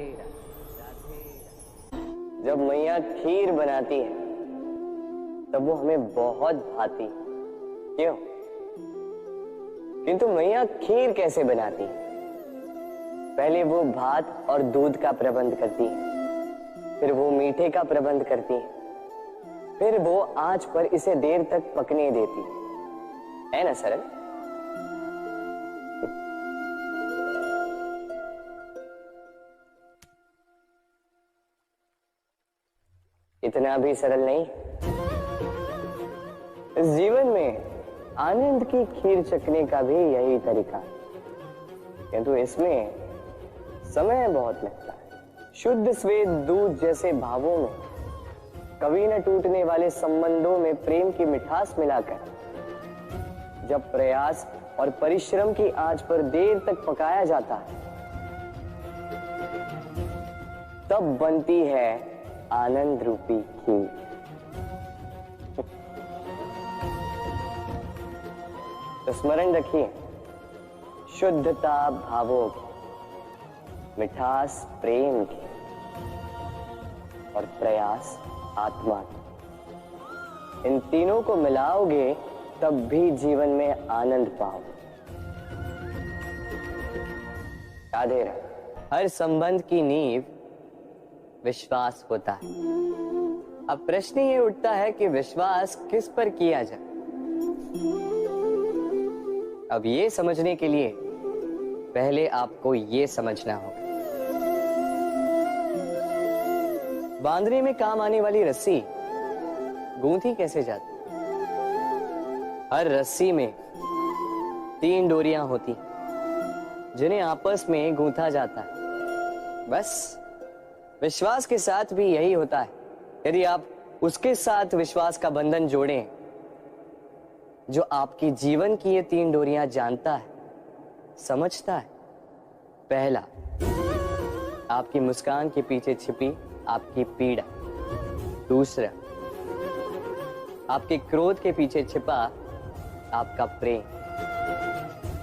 राधे। जब मैया खीर बनाती है तब वो हमें बहुत भाती। क्यों? किंतु मैया खीर कैसे बनाती है? पहले वो भात और दूध का प्रबंध करती है, फिर वो मीठे का प्रबंध करती है, फिर वो आंच पर इसे देर तक पकने देती है ना सरल? इतना भी सरल नहीं। इस जीवन में आनंद की खीर चखने का भी यही तरीका है, किंतु इसमें समय बहुत लगता है। शुद्ध श्वेत दूध जैसे भावों में, कभी न टूटने वाले संबंधों में प्रेम की मिठास मिलाकर जब प्रयास और परिश्रम की आंच पर देर तक पकाया जाता है, तब बनती है आनंद रूपी खीर। तो स्मरण रखिए, शुद्धता भावों की, मिठास प्रेम की और प्रयास आत्मा की, इन तीनों को मिलाओगे तब भी जीवन में आनंद पाओगे। राधे राधे। हर संबंध की नींव विश्वास होता है। अब प्रश्न ये उठता है कि विश्वास किस पर किया जाए? अब ये समझने के लिए पहले आपको ये समझना होगा, बांधने में काम आने वाली रस्सी गूंथी कैसे जाती? हर रस्सी में 3 डोरियां होती जिन्हें आपस में गूंथा जाता है। बस विश्वास के साथ भी यही होता है। यदि आप उसके साथ विश्वास का बंधन जोड़ें जो आपकी जीवन की ये 3 डोरियां जानता है, समझता है। पहला, आपकी मुस्कान के पीछे छिपी आपकी पीड़ा। दूसरा, आपके क्रोध के पीछे छिपा आपका प्रेम।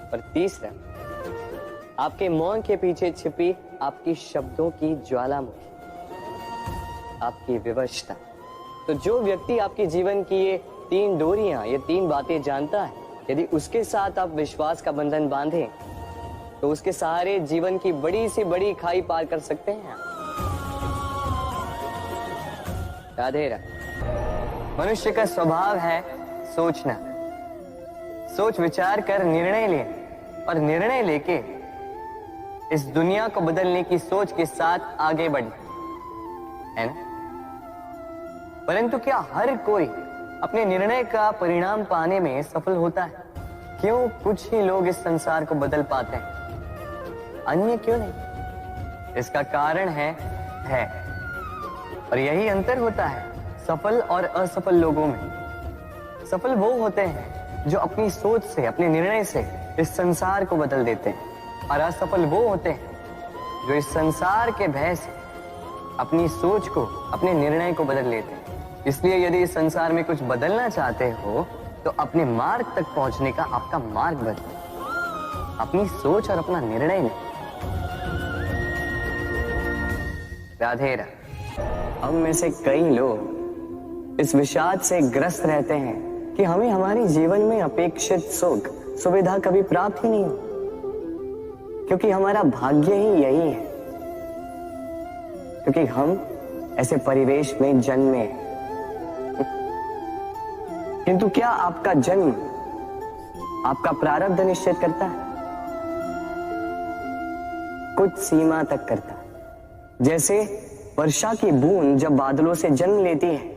और तीसरा, आपके मौन के पीछे छिपी आपकी शब्दों की ज्वालामुखी, आपकी विवशता। तो जो व्यक्ति आपके जीवन की ये 3 डोरियां, ये 3 बातें जानता है, यदि उसके साथ आप विश्वास का बंधन बांधें तो उसके सहारे जीवन की बड़ी से बड़ी खाई पार कर सकते हैं। राधे राधे। मनुष्य का स्वभाव है सोचना, सोच विचार कर निर्णय लेना और निर्णय लेके इस दुनिया को बदलने की सोच के साथ आगे बढ़ना, है ना? परंतु क्या हर कोई अपने निर्णय का परिणाम पाने में सफल होता है? क्यों कुछ ही लोग इस संसार को बदल पाते हैं, अन्य क्यों नहीं? इसका कारण है और यही अंतर होता है सफल और असफल लोगों में। सफल वो होते हैं जो अपनी सोच से, अपने निर्णय से इस संसार को बदल देते हैं, और असफल वो होते हैं जो इस संसार के भय से अपनी सोच को, अपने निर्णय को बदल लेते हैं। इसलिए यदि इस संसार में कुछ बदलना चाहते हो तो अपने मार्ग तक पहुंचने का आपका मार्ग बदलो, अपनी सोच और अपना निर्णय लें। राधे राधे। हम में से कई लोग इस विषाद से ग्रस्त रहते हैं कि हमें हमारे जीवन में अपेक्षित सुख सुविधा कभी प्राप्त ही नहीं हो, क्योंकि हमारा भाग्य ही यही है, क्योंकि हम ऐसे परिवेश में जन्मे हैं। किंतु क्या आपका जन्म आपका प्रारब्ध निश्चित करता है? कुछ सीमा तक करता है। जैसे वर्षा की बूंद जब बादलों से जन्म लेती है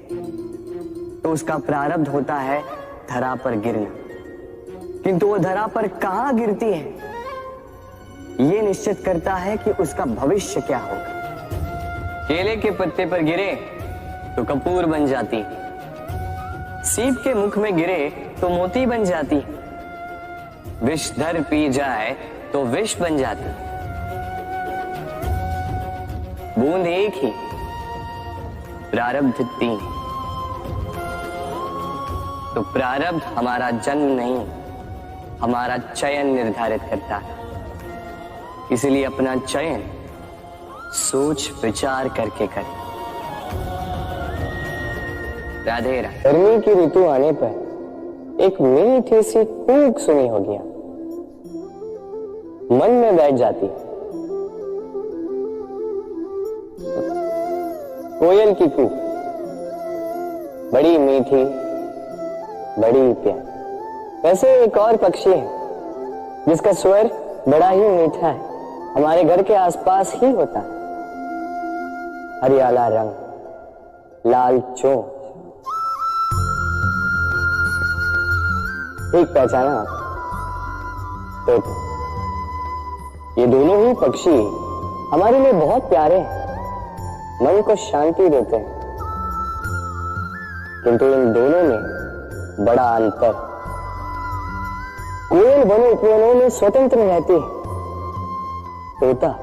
तो उसका प्रारब्ध होता है धरा पर गिरना, किंतु वो धरा पर कहां गिरती है ये निश्चित करता है कि उसका भविष्य क्या होगा। केले के पत्ते पर गिरे तो कपूर बन जाती, सीप के मुख में गिरे तो मोती बन जाती, विषधर पी जाए तो विष बन जाती। बूंद एक ही, प्रारब्ध 3। तो प्रारब्ध हमारा जन्म नहीं, हमारा चयन निर्धारित करता है। इसलिए अपना चयन सोच विचार करके करें। राधे राधे। गर्मी की ऋतु आने पर एक मीठी सी कूक सुनी होगी, मन में बैठ जाती। कोयल की कूक, बड़ी मीठी, बड़ी प्यारी। वैसे एक और पक्षी है जिसका स्वर बड़ा ही मीठा है, हमारे घर के आसपास ही होता है। हरियाला रंग, लाल चोंच। ठीक पहचाना आप? तो ये दोनों ही पक्षी हमारे लिए बहुत प्यारे हैं, मन को शांति देते हैं, किंतु इन दोनों में बड़ा अंतर। कोयल वन उपवनों में स्वतंत्र रहती है, तोता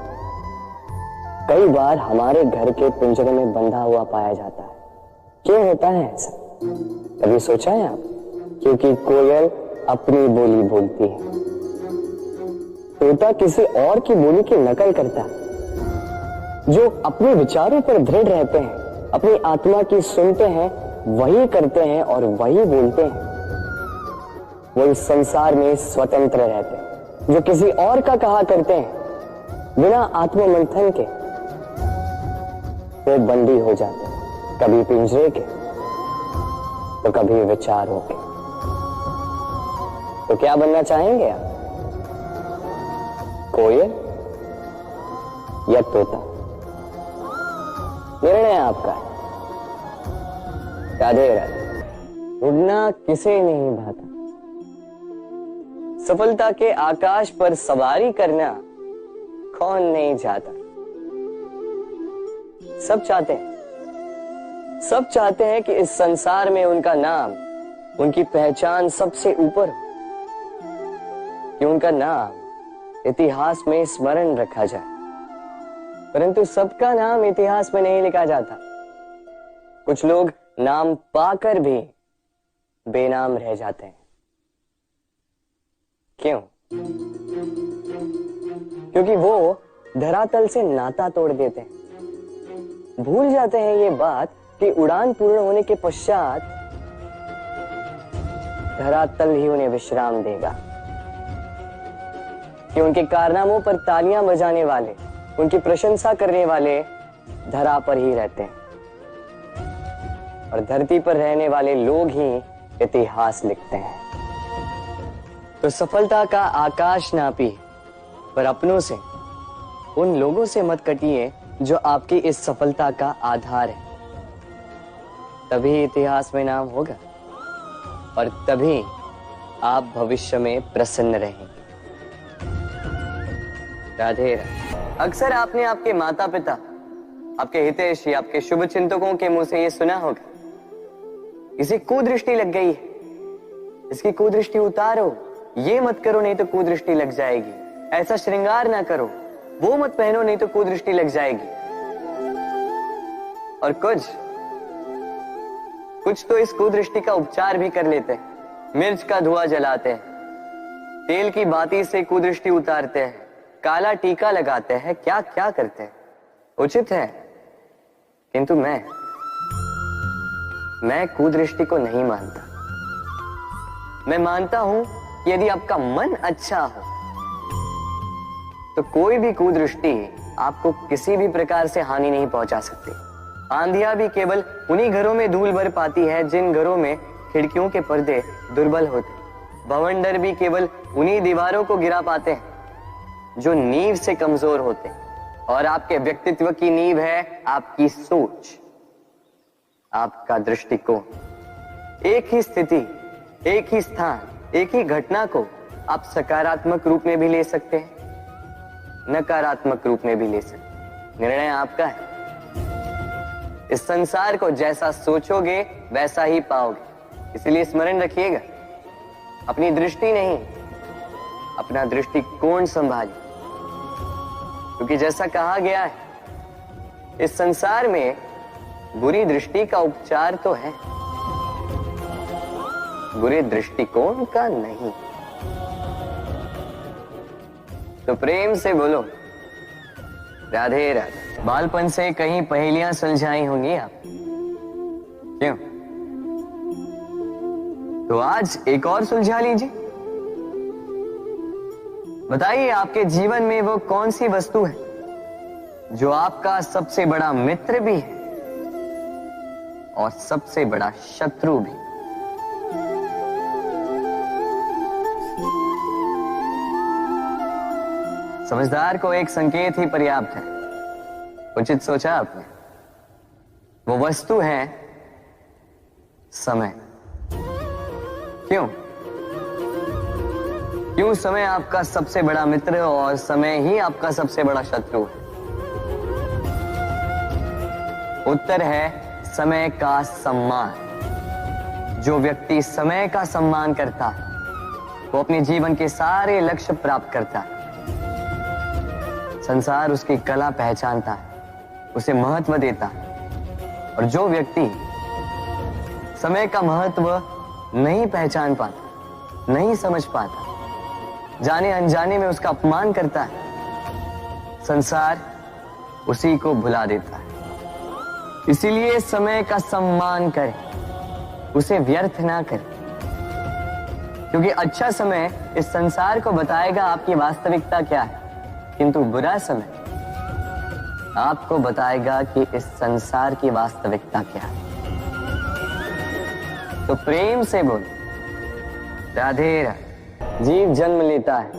कई बार हमारे घर के पिंजरे में बंधा हुआ पाया जाता है। क्यों होता है ऐसा, कभी सोचा है आप? क्योंकि कोयल अपनी बोली बोलती है, तोता किसी और की बोली की नकल करता है। जो अपने विचारों पर दृढ़ रहते हैं, अपनी आत्मा की सुनते हैं, वही करते हैं और वही बोलते हैं। वो इस संसार में स्वतंत्र रहते हैं। जो किसी और का कहा करते हैं बिना आत्ममंथन के, वो बंदी हो जाते हैं, कभी पिंजरे के तो कभी विचारों के। तो क्या बनना चाहेंगे आप, कोयल या तोता? निर्णय आपका है। राधे राधे। उड़ना किसे नहीं भाता, सफलता के आकाश पर सवारी करना कौन नहीं चाहता। सब चाहते हैं कि इस संसार में उनका नाम, उनकी पहचान सबसे ऊपर हो, कि उनका नाम इतिहास में स्मरण रखा जाए। परंतु सबका नाम इतिहास में नहीं लिखा जाता। कुछ लोग नाम पाकर भी बेनाम रह जाते हैं। क्यों? क्योंकि वो धरातल से नाता तोड़ देते हैं। भूल जाते हैं ये बात कि उड़ान पूर्ण होने के पश्चात धरातल ही उन्हें विश्राम देगा, कि उनके कारनामों पर तालियां बजाने वाले, उनकी प्रशंसा करने वाले धरा पर ही रहते हैं और धरती पर रहने वाले लोग ही इतिहास लिखते हैं। तो सफलता का आकाश नापी, पर अपनों से, उन लोगों से मत कटिए जो आपकी इस सफलता का आधार है। तभी इतिहास में नाम होगा और तभी आप भविष्य में प्रसन्न रहेंगे। राधे राधे। अक्सर आपने आपके माता पिता, आपके हितैषी, आपके शुभ चिंतकों के मुंह से ये सुना होगा, इसे कुदृष्टि लग गई है, इसकी कुदृष्टि उतारो, ये मत करो नहीं तो कुदृष्टि लग जाएगी, ऐसा श्रृंगार ना करो, वो मत पहनो नहीं तो कुदृष्टि लग जाएगी। और कुछ तो इस कुदृष्टि का उपचार भी कर लेते हैं। मिर्च का धुआं जलाते हैं, तेल की बाती से कुदृष्टि उतारते हैं, काला टीका लगाते हैं, क्या क्या करते हैं। उचित है, किंतु मैं कुदृष्टि को नहीं मानता। मैं मानता हूं कि यदि आपका मन अच्छा हो तो कोई भी कुदृष्टि आपको किसी भी प्रकार से हानि नहीं पहुंचा सकती। आंधियां भी केवल उन्हीं घरों में धूल भर पाती है जिन घरों में खिड़कियों के पर्दे दुर्बल होते। भवंडर भी केवल उन्हीं दीवारों को गिरा पाते हैं जो नींव से कमजोर होते। और आपके व्यक्तित्व की नींव है आपकी सोच, आपका दृष्टिकोण। एक ही स्थिति, एक ही स्थान, एक ही घटना को आप सकारात्मक रूप में भी ले सकते हैं, नकारात्मक रूप में भी ले सकते हैं। निर्णय आपका है। इस संसार को जैसा सोचोगे वैसा ही पाओगे। इसलिए स्मरण रखिएगा, अपनी दृष्टि नहीं, अपना दृष्टिकोण संभालिए। क्योंकि जैसा कहा गया है, इस संसार में बुरी दृष्टि का उपचार तो है, बुरे दृष्टिकोण का नहीं। तो प्रेम से बोलो राधे राधे। बालपन से कहीं पहेलियां सुलझाई होंगी आप, क्यों? तो आज एक और सुलझा लीजिए। बताइए, आपके जीवन में वो कौन सी वस्तु है जो आपका सबसे बड़ा मित्र भी है और सबसे बड़ा शत्रु भी? समझदार को एक संकेत ही पर्याप्त है। उचित सोचा आपने। वो वस्तु है समय। क्यों समय आपका सबसे बड़ा मित्र और समय ही आपका सबसे बड़ा शत्रु है? उत्तर है समय का सम्मान। जो व्यक्ति समय का सम्मान करता है वो अपने जीवन के सारे लक्ष्य प्राप्त करता है। संसार उसकी कला पहचानता है, उसे महत्व देता है। और जो व्यक्ति समय का महत्व नहीं पहचान पाता, नहीं समझ पाता, जाने अनजाने में उसका अपमान करता है, संसार उसी को भुला देता है। इसीलिए समय का सम्मान करें, उसे व्यर्थ ना करें। क्योंकि अच्छा समय इस संसार को बताएगा आपकी वास्तविकता क्या है, किंतु बुरा समय आपको बताएगा कि इस संसार की वास्तविकता क्या है। तो प्रेम से बोलो राधे राधे। जीव जन्म लेता है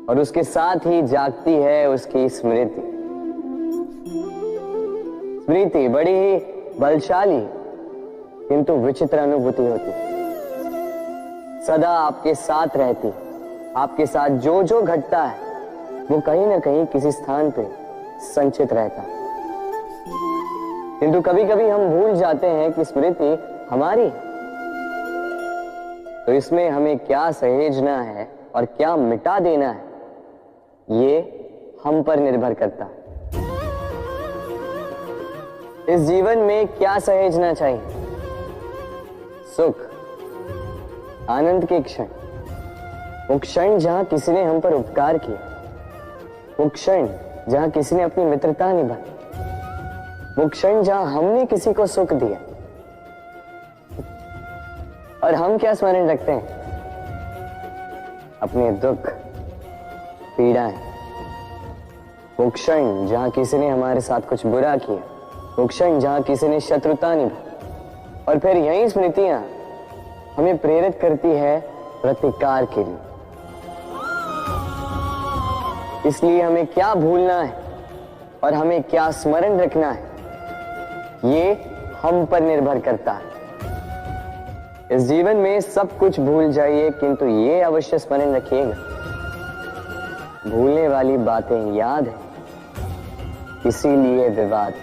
और उसके साथ ही जागती है उसकी स्मृति। स्मृति बड़ी ही बलशाली किंतु विचित्र अनुभूति होती है। सदा आपके साथ रहती, आपके साथ जो जो घटता है वो कहीं ना कहीं किसी स्थान पे संचित रहता है। किंतु कभी कभी हम भूल जाते हैं कि स्मृति हमारी है। तो इसमें हमें क्या सहेजना है और क्या मिटा देना है, ये हम पर निर्भर करता है। इस जीवन में क्या सहेजना चाहिए? सुख, आनंद के क्षण, वो क्षण जहां किसी ने हम पर उपकार किया, वो क्षण जहां किसी ने अपनी मित्रता निभाई, वो क्षण जहां हमने किसी को सुख दिया। और हम क्या स्मरण रखते हैं? अपने दुख, पीड़ाएं। वो क्षण जहां किसी ने हमारे साथ कुछ बुरा किया, वो क्षण जहां किसी ने शत्रुता निभाई। और फिर यही स्मृतियां हमें प्रेरित करती है प्रतिकार के लिए। इसलिए हमें क्या भूलना है और हमें क्या स्मरण रखना है, ये हम पर निर्भर करता है। इस जीवन में सब कुछ भूल जाइए, किंतु ये अवश्य स्मरण रखिएगा, भूलने वाली बातें याद है, इसीलिए विवाद।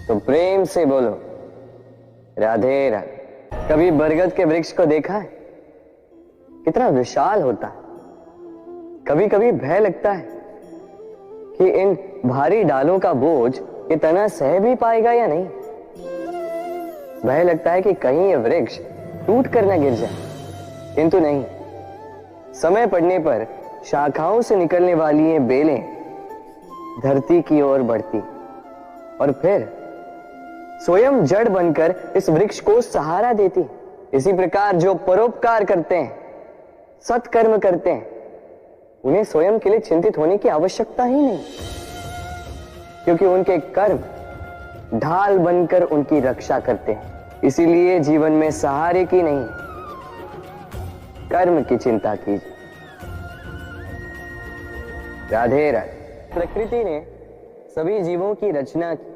तो प्रेम से बोलो राधे राधे। कभी बरगद के वृक्ष को देखा है? कितना विशाल होता है। कभी कभी भय लगता है कि इन भारी डालों का बोझ ये तना सह भी पाएगा या नहीं। भय लगता है कि कहीं ये वृक्ष टूट कर न गिर जाए, किंतु नहीं। समय पड़ने पर शाखाओं से निकलने वाली ये बेलें धरती की ओर बढ़ती और फिर स्वयं जड़ बनकर इस वृक्ष को सहारा देती। इसी प्रकार जो परोपकार करते हैं, सत्कर्म करते हैं, उन्हें स्वयं के लिए चिंतित होने की आवश्यकता ही नहीं, क्योंकि उनके कर्म ढाल बनकर उनकी रक्षा करते हैं। इसीलिए जीवन में सहारे की नहीं, कर्म की चिंता कीजिए। राधे राधे। प्रकृति ने सभी जीवों की रचना की,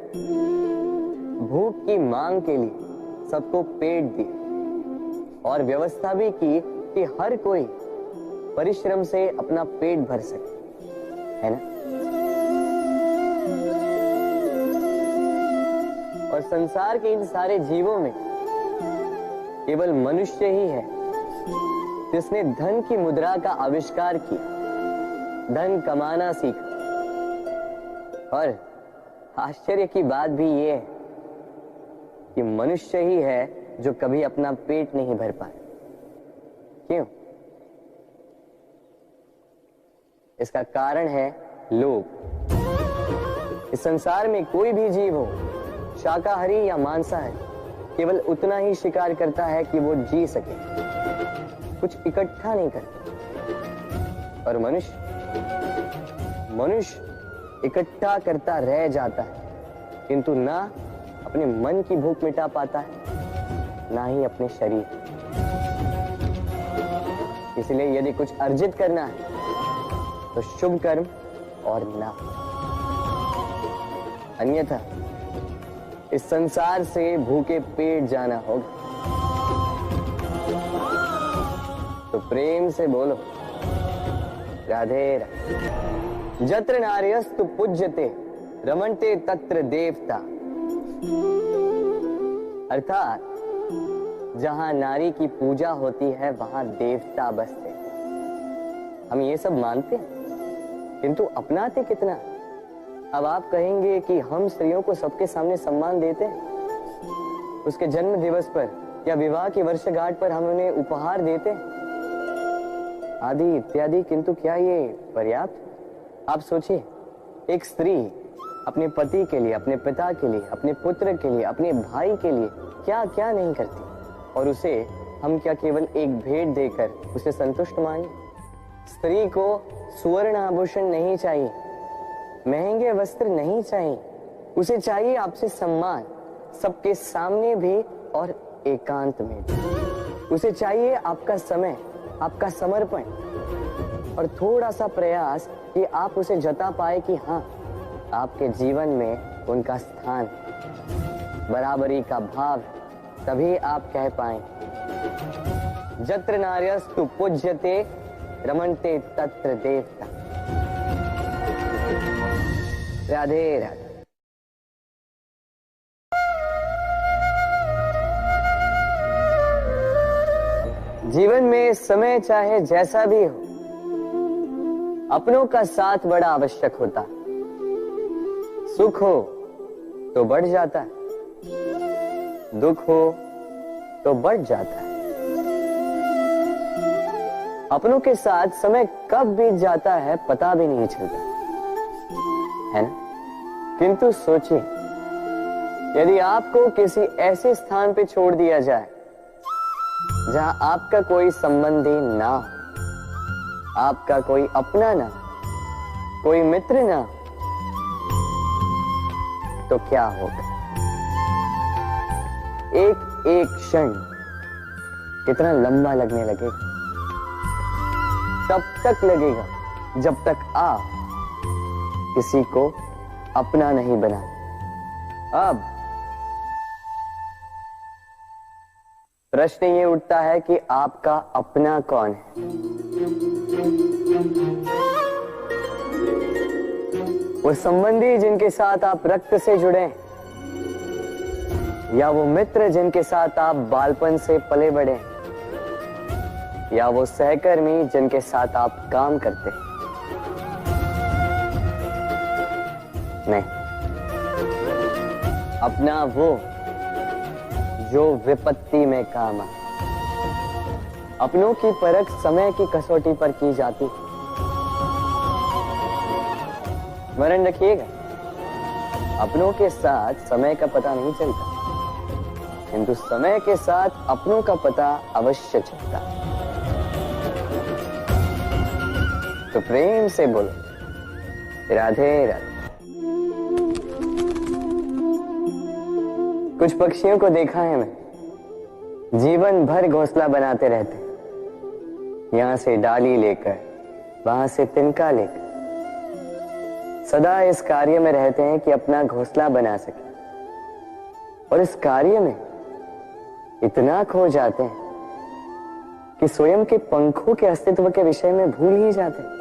भूख की मांग के लिए सबको पेट दिए और व्यवस्था भी की कि हर कोई परिश्रम से अपना पेट भर सके, है ना? और संसार के इन सारे जीवों में केवल मनुष्य ही है जिसने धन की मुद्रा का आविष्कार किया, धन कमाना सीखा। और आश्चर्य की बात भी ये है कि मनुष्य ही है जो कभी अपना पेट नहीं भर पाया। क्यों? इसका कारण है लोभ। इस संसार में कोई भी जीव हो, शाकाहारी या मांसाहारी, केवल उतना ही शिकार करता है कि वो जी सके, कुछ इकट्ठा नहीं करता। और मनुष्य इकट्ठा करता रह जाता है, किंतु ना अपने मन की भूख मिटा पाता है, ना ही अपने शरीर। इसलिए यदि कुछ अर्जित करना है तो शुभ कर्म और ना, अन्यथा इस संसार से भूखे पेट जाना होगा। तो प्रेम से बोलो राधे राधे। जत्र नार्यस्तु पूज्यते रमन्ते तत्र देवता। अर्थात जहां नारी की पूजा होती है वहां देवता बसते। हम ये सब मानते हैं, किंतु अपनाते कितना? अब आप कहेंगे कि हम स्त्रियों को सबके सामने सम्मान देते हैं, उसके जन्म दिवस पर या विवाह की वर्षगांठ पर हम उन्हें उपहार देते हैं, आदि इत्यादि, किंतु क्या ये पर्याप्त? आप सोचिए, एक स्त्री अपने पति के लिए, अपने पिता के लिए, अपने पुत्र के लिए, अपने भाई के लिए क्या क्या नहीं करती, और उसे हम क्या केवल एक भेंट देकर उसे संतुष्ट माने? स्त्री को सुवर्ण आभूषण नहीं चाहिए, महंगे वस्त्र नहीं चाहिए, उसे चाहिए आपसे सम्मान, सबके सामने भी और एकांत में भी। उसे चाहिए आपका समय, आपका समर्पण और थोड़ा सा प्रयास कि आप उसे जता पाए कि हाँ, आपके जीवन में उनका स्थान, बराबरी का भाव। तभी आप कह पाए जत्र नार्यस्तु पूज्यते रमन्ते तत्र देवता। राधे राधे। जीवन में समय चाहे जैसा भी हो, अपनों का साथ बड़ा आवश्यक होता है। सुख हो तो बढ़ जाता है, दुख हो तो बढ़ जाता है। अपनों के साथ समय कब बीत जाता है पता भी नहीं चलता, है ना? किंतु सोचिए, यदि आपको किसी ऐसे स्थान पे छोड़ दिया जाए जहां आपका कोई संबंधी ना हो, आपका कोई अपना ना, कोई मित्र ना, तो क्या होगा? एक एक क्षण कितना लंबा लगने लगेगा। तब तक लगेगा जब तक आप किसी को अपना नहीं बना। अब प्रश्न ये उठता है कि आपका अपना कौन है? वो संबंधी जिनके साथ आप रक्त से जुड़े हैं, या वो मित्र जिनके साथ आप बालपन से पले बढ़े हैं, या वो सहकर्मी जिनके साथ आप काम करते हैं? नहीं, अपना वो जो विपत्ति में काम आए। अपनों की परख समय की कसौटी पर की जाती। स्मरण रखिएगा, अपनों के साथ समय का पता नहीं चलता, किंतु समय के साथ अपनों का पता अवश्य चलता। तो प्रेम से बोलो, राधे राधे। कुछ पक्षियों को देखा है मैं, जीवन भर घोंसला बनाते रहते, यहां से डाली लेकर, वहां से तिनका लेकर, सदा इस कार्य में रहते हैं कि अपना घोंसला बना सके। और इस कार्य में इतना खो जाते हैं कि स्वयं के पंखों के अस्तित्व के विषय में भूल ही जाते हैं।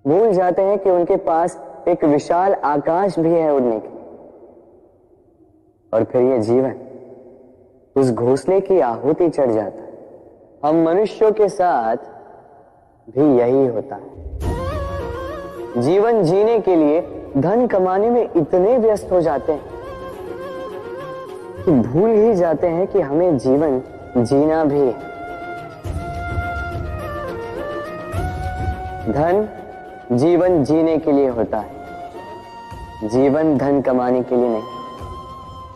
भूल जाते हैं कि उनके पास एक विशाल आकाश भी है उड़ने की। और फिर ये जीवन उस घोंसले की आहुति चढ़ जाता है। हम मनुष्यों के साथ भी यही होता है। जीवन जीने के लिए धन कमाने में इतने व्यस्त हो जाते हैं कि भूल ही जाते हैं कि हमें जीवन जीना भी है। धन जीवन जीने के लिए होता है, जीवन धन कमाने के लिए नहीं।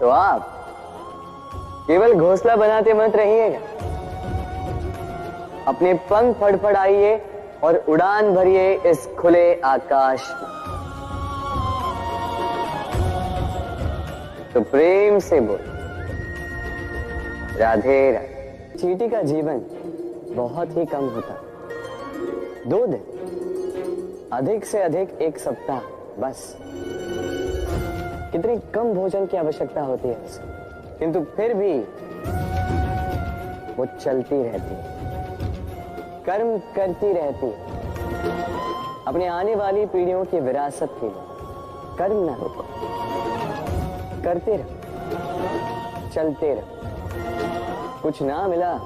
तो आप केवल घोंसला बनाते मत रहिएगा, अपने पंख फड़फड़ाइए और उड़ान भरिए इस खुले आकाश में। तो प्रेम से बोल, राधे राधे। चींटी का जीवन बहुत ही कम होता, 2 दिन, अधिक से अधिक 1 सप्ताह, बस। कितनी कम भोजन की आवश्यकता होती है उसे, किंतु फिर भी वो चलती रहती है, कर्म करती रहती है, अपने आने वाली पीढ़ियों की विरासत के लिए। कर्म ना रोको, करते रहो, चलते रहो। कुछ ना मिला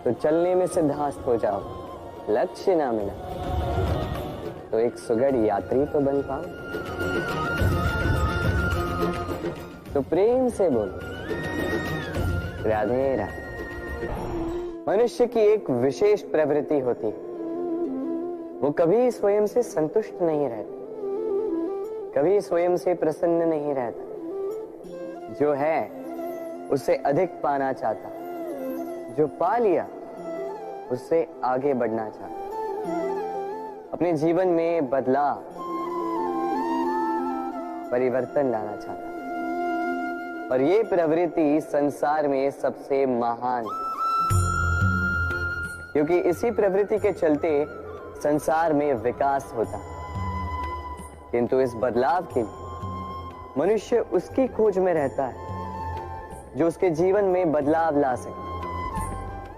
तो चलने में सिद्धास्त हो जाओ, लक्ष्य ना मिला तो एक सुगढ़ यात्री तो बन पाओ। तो प्रेम से बोलो, राधे राधे। मनुष्य की एक विशेष प्रवृत्ति होती है, वो कभी स्वयं से संतुष्ट नहीं रहता, कभी स्वयं से प्रसन्न नहीं रहता। जो है उससे अधिक पाना चाहता, जो पा लिया उससे आगे बढ़ना चाहता, अपने जीवन में बदलाव, परिवर्तन लाना चाहता। और ये प्रवृत्ति संसार में सबसे महान है, क्योंकि इसी प्रवृत्ति के चलते संसार में विकास होता। किंतु इस बदलाव के लिए मनुष्य उसकी खोज में रहता है जो उसके जीवन में बदलाव ला सके,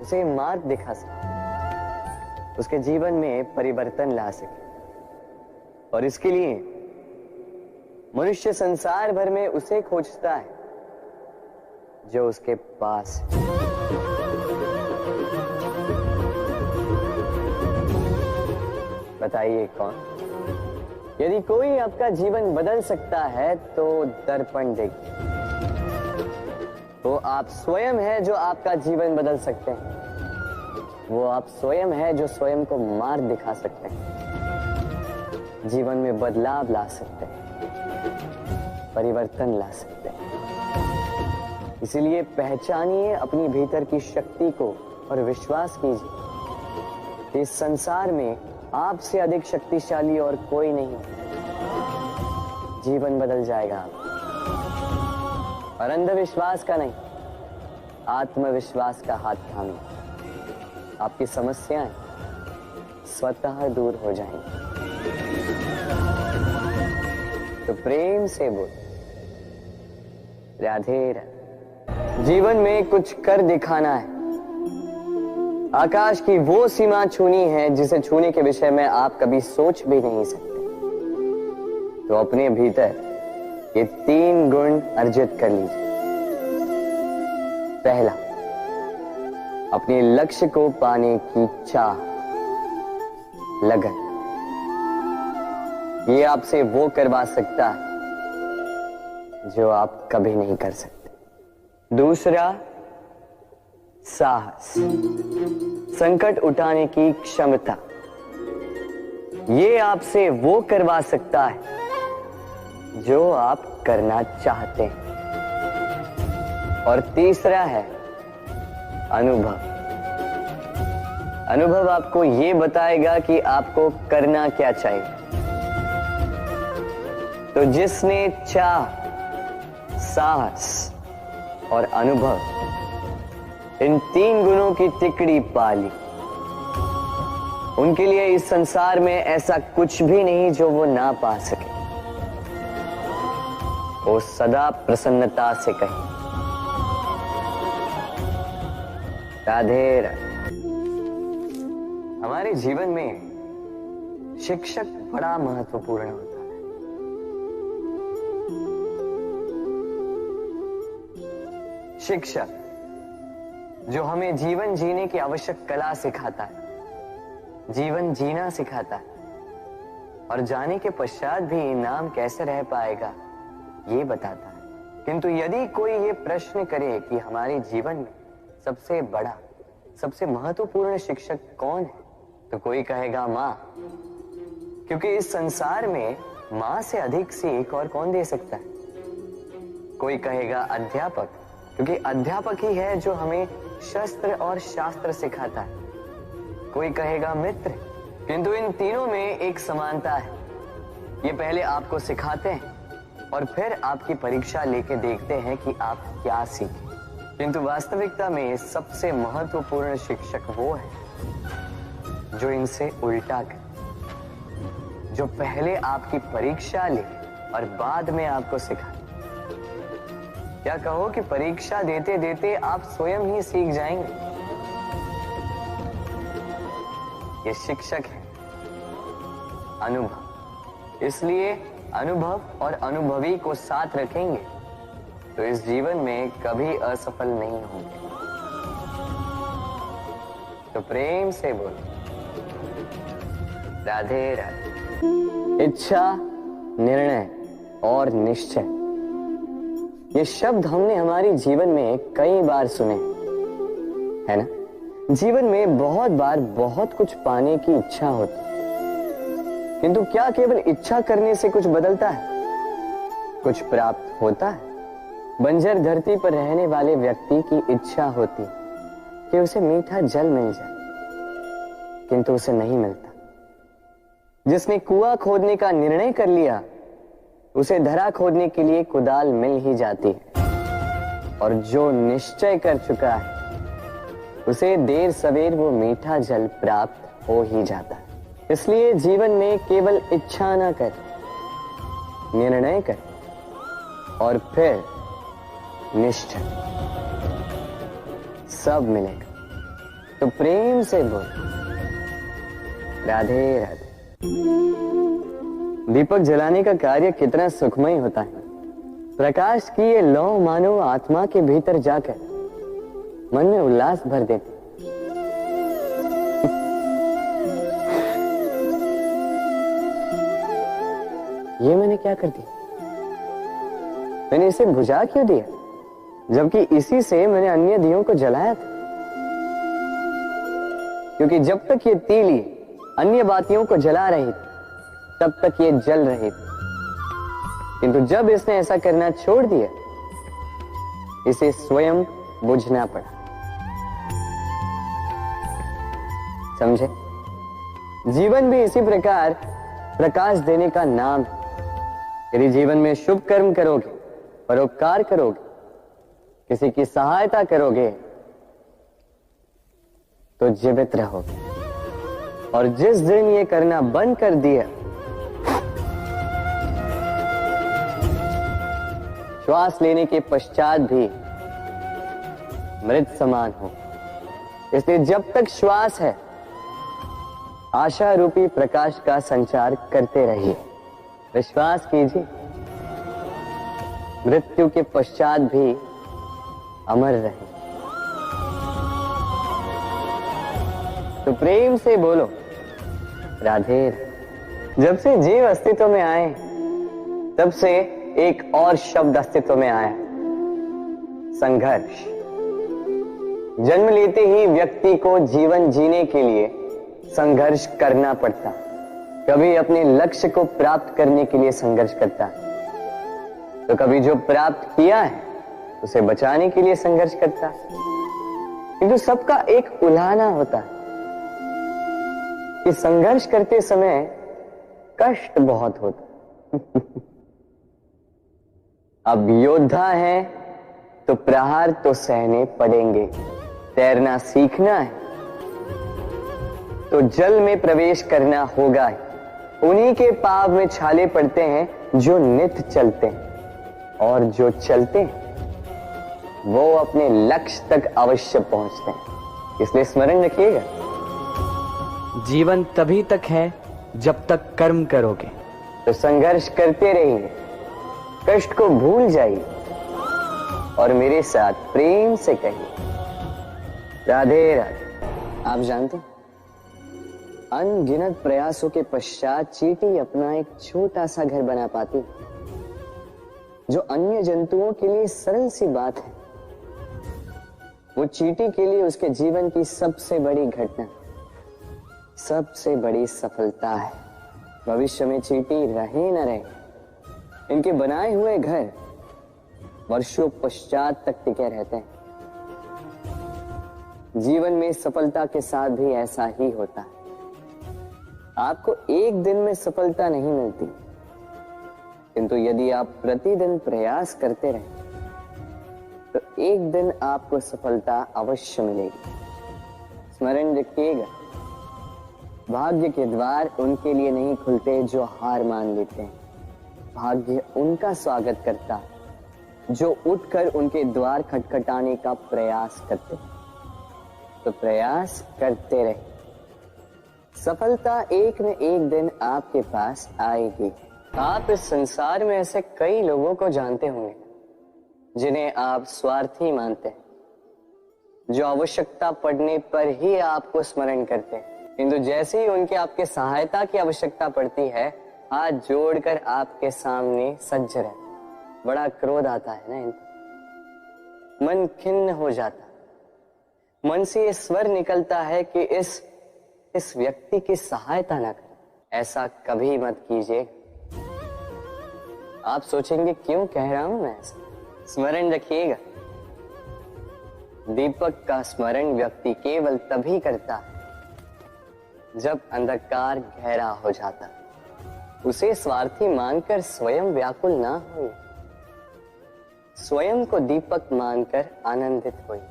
उसे मार्ग दिखा सके। उसके जीवन में परिवर्तन ला सके। और इसके लिए मनुष्य संसार भर में उसे खोजता है जो उसके पास है। बताइए कौन? यदि कोई आपका जीवन बदल सकता है तो दर्पण देखिए। वो आप स्वयं है जो आपका जीवन बदल सकते हैं। वो आप स्वयं है जो स्वयं को मार्ग दिखा सकते हैं, जीवन में बदलाव ला सकते हैं, परिवर्तन ला सकते हैं। इसीलिए पहचानिए अपनी भीतर की शक्ति को और विश्वास कीजिए, इस संसार में आपसे अधिक शक्तिशाली और कोई नहीं। जीवन बदल जाएगा आप। और अंधविश्वास का नहीं, आत्मविश्वास का हाथ थामिए। आपकी समस्याएं स्वतः दूर हो जाएंगी। तो प्रेम से बोल, राधे राधे। जीवन में कुछ कर दिखाना है। आकाश की वो सीमा छूनी है जिसे छूने के विषय में आप कभी सोच भी नहीं सकते। तो अपने भीतर ये 3 गुण अर्जित कर लीजिए। पहला, अपने लक्ष्य को पाने की चाह, लगन। ये आपसे वो करवा सकता है जो आप कभी नहीं कर सकते। दूसरा, साहस, संकट उठाने की क्षमता। ये आपसे वो करवा सकता है जो आप करना चाहते हैं। और तीसरा है अनुभव। अनुभव आपको ये बताएगा कि आपको करना क्या चाहिए। तो जिसने चाह, साहस और अनुभव, इन 3 गुणों की तिकड़ी पाली, उनके लिए इस संसार में ऐसा कुछ भी नहीं जो वो ना पा सके। वो सदा प्रसन्नता से कहे, राधे राधे। हमारे जीवन में शिक्षक बड़ा महत्वपूर्ण होता है। शिक्षक जो हमें जीवन जीने की आवश्यक कला सिखाता है, जीवन जीना सिखाता है, और जाने के पश्चात भी इनाम कैसे रह पाएगा ये बताता है। किंतु यदि कोई ये प्रश्न करे कि हमारे जीवन में सबसे बड़ा, सबसे महत्वपूर्ण शिक्षक कौन है, तो कोई कहेगा माँ, क्योंकि इस संसार में माँ से अधिक सीख और कौन दे सकता है। कोई कहेगा अध्यापक, क्योंकि अध्यापक ही है जो हमें शस्त्र और शास्त्र सिखाता है। कोई कहेगा मित्र, किंतु इन तीनों में एक समानता है। ये पहले आपको सिखाते हैं और फिर आपकी परीक्षा लेके देखते हैं कि आप क्या सीखे। किंतु वास्तविकता में सबसे महत्वपूर्ण शिक्षक वो है जो इनसे उल्टा करे, जो पहले आपकी परीक्षा ले और बाद में आपको सिखाए। क्या कहो कि परीक्षा देते देते आप स्वयं ही सीख जाएंगे। ये शिक्षक है अनुभव। इसलिए अनुभव और अनुभवी को साथ रखेंगे तो इस जीवन में कभी असफल नहीं होंगे। तो प्रेम से बोलो, राधे राधे। इच्छा, निर्णय और निश्चय, ये शब्द हमने हमारे जीवन में कई बार सुने, है ना? जीवन में बहुत बार बहुत कुछ पाने की इच्छा होती, किंतु क्या केवल इच्छा करने से कुछ बदलता है? कुछ प्राप्त होता है? बंजर धरती पर रहने वाले व्यक्ति की इच्छा होती कि उसे मीठा जल मिल जाए, किंतु उसे नहीं मिलता। जिसने कुआं खोदने का निर्णय कर लिया, उसे धरा खोदने के लिए कुदाल मिल ही जाती है। और जो निश्चय कर चुका है, उसे देर सवेर वो मीठा जल प्राप्त हो ही जाता है। इसलिए जीवन में केवल इच्छा ना कर, निर्णय कर और फिर निश्चय, सब मिलेगा। तो प्रेम से बोल, राधे राधे। दीपक जलाने का कार्य कितना सुखमय होता है। प्रकाश की ये लौ मानो आत्मा के भीतर जाकर मन में उल्लास भर देती। ये मैंने क्या कर दिया? मैंने इसे बुझा क्यों दिया, जबकि इसी से मैंने अन्य दियों को जलाया था। क्योंकि जब तक ये तीली अन्य बातियों को जला रही थी तब तक ये जल रही थी, किंतु जब इसने ऐसा करना छोड़ दिया इसे स्वयं बुझना पड़ा। समझे? जीवन भी इसी प्रकार प्रकाश देने का नाम है। यदि जीवन में शुभ कर्म करोगे, परोपकार करोगे, किसी की सहायता करोगे तो जीवित रहोगे। और जिस दिन ये करना बंद कर दिया, श्वास लेने के पश्चात भी मृत समान हो। इसलिए जब तक श्वास है आशा रूपी प्रकाश का संचार करते रहिए। विश्वास कीजिए, मृत्यु के पश्चात भी अमर रहे। तो प्रेम से बोलो राधे। जब से जीव अस्तित्व में आए तब से एक और शब्द अस्तित्व में आया, संघर्ष। जन्म लेते ही व्यक्ति को जीवन जीने के लिए संघर्ष करना पड़ता। कभी अपने लक्ष्य को प्राप्त करने के लिए संघर्ष करता, तो कभी जो प्राप्त किया है उसे बचाने के लिए संघर्ष करता। किंतु सबका एक उलाहना होता है कि संघर्ष करते समय कष्ट बहुत होता। अब योद्धा है तो प्रहार तो सहने पड़ेंगे। तैरना सीखना है तो जल में प्रवेश करना होगा। उन्हीं के पाव में छाले पड़ते हैं जो नित चलते हैं, और जो चलते हैं वो अपने लक्ष्य तक अवश्य पहुंचते हैं। इसलिए स्मरण रखिएगा, जीवन तभी तक है जब तक कर्म करोगे। तो संघर्ष करते रहिए, कष्ट को भूल जाइए और मेरे साथ प्रेम से कहिए राधे राधे। आप जानते हैं, अनगिनत प्रयासों के पश्चात चींटी अपना एक छोटा सा घर बना पाती, जो अन्य जंतुओं के लिए सरल सी बात है। वो चींटी के लिए उसके जीवन की सबसे बड़ी घटना, सबसे बड़ी सफलता है। भविष्य में चींटी रहे न रहे, इनके बनाए हुए घर वर्षों पश्चात तक टिके रहते हैं। जीवन में सफलता के साथ भी ऐसा ही होता है। आपको एक दिन में सफलता नहीं मिलती, किंतु यदि आप प्रतिदिन प्रयास करते रहें तो एक दिन आपको सफलता अवश्य मिलेगी। स्मरण रखिएगा, भाग्य के द्वार उनके लिए नहीं खुलते जो हार मान लेते हैं। भाग्य उनका स्वागत करता जो उठकर उनके द्वार खटखटाने का प्रयास करते। तो प्रयास करते रहे, सफलता एक न एक दिन आपके पास आएगी। आप इस संसार में ऐसे कई लोगों को जानते होंगे जिन्हें आप स्वार्थी मानते हैं, जो आवश्यकता पड़ने पर ही आपको स्मरण करते हैं, किंतु जैसे ही उनके आपके सहायता की आवश्यकता पड़ती है हाथ जोड़कर आपके सामने सज्ज रहते। बड़ा क्रोध आता है ना इनको, मन खिन्न हो जाता, मन से ये स्वर निकलता है कि इस व्यक्ति की सहायता ना करें। ऐसा कभी मत कीजिए। आप सोचेंगे क्यों कह रहा हूं मैं ऐसा? स्मरण रखिएगा, दीपक का स्मरण व्यक्ति केवल तभी करता है जब अंधकार गहरा हो जाता है। उसे स्वार्थी मानकर स्वयं व्याकुल ना हो, स्वयं को दीपक मानकर आनंदित होइए।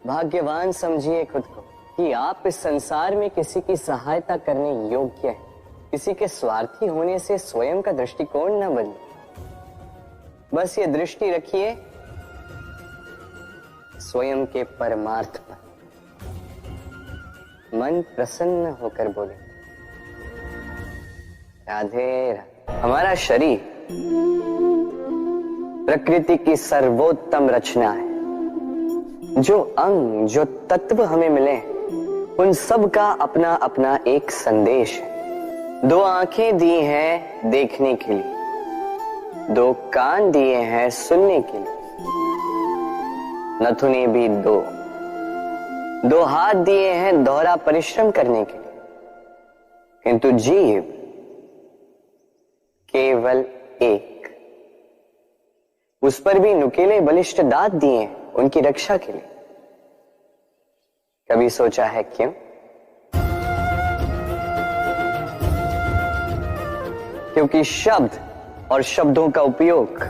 भाग्यवान समझिए खुद को कि आप इस संसार में किसी की सहायता करने योग्य हैं। किसी के स्वार्थी होने से स्वयं का दृष्टिकोण न बदले। बस ये दृष्टि रखिए स्वयं के परमार्थ पर। मन प्रसन्न होकर बोले, राधे राधे। हमारा शरीर प्रकृति की सर्वोत्तम रचना है। जो अंग, जो तत्व हमें मिले, उन सब का अपना अपना एक संदेश है। 2 आंखें दी हैं देखने के लिए, 2 कान दिए हैं सुनने के लिए, नथुने भी 2 हाथ दिए हैं दोहरा परिश्रम करने के लिए, किंतु जीव केवल एक। उस पर भी नुकीले बलिष्ठ दांत दिए हैं उनकी रक्षा के लिए। कभी सोचा है क्यों? क्योंकि शब्द और शब्दों का उपयोग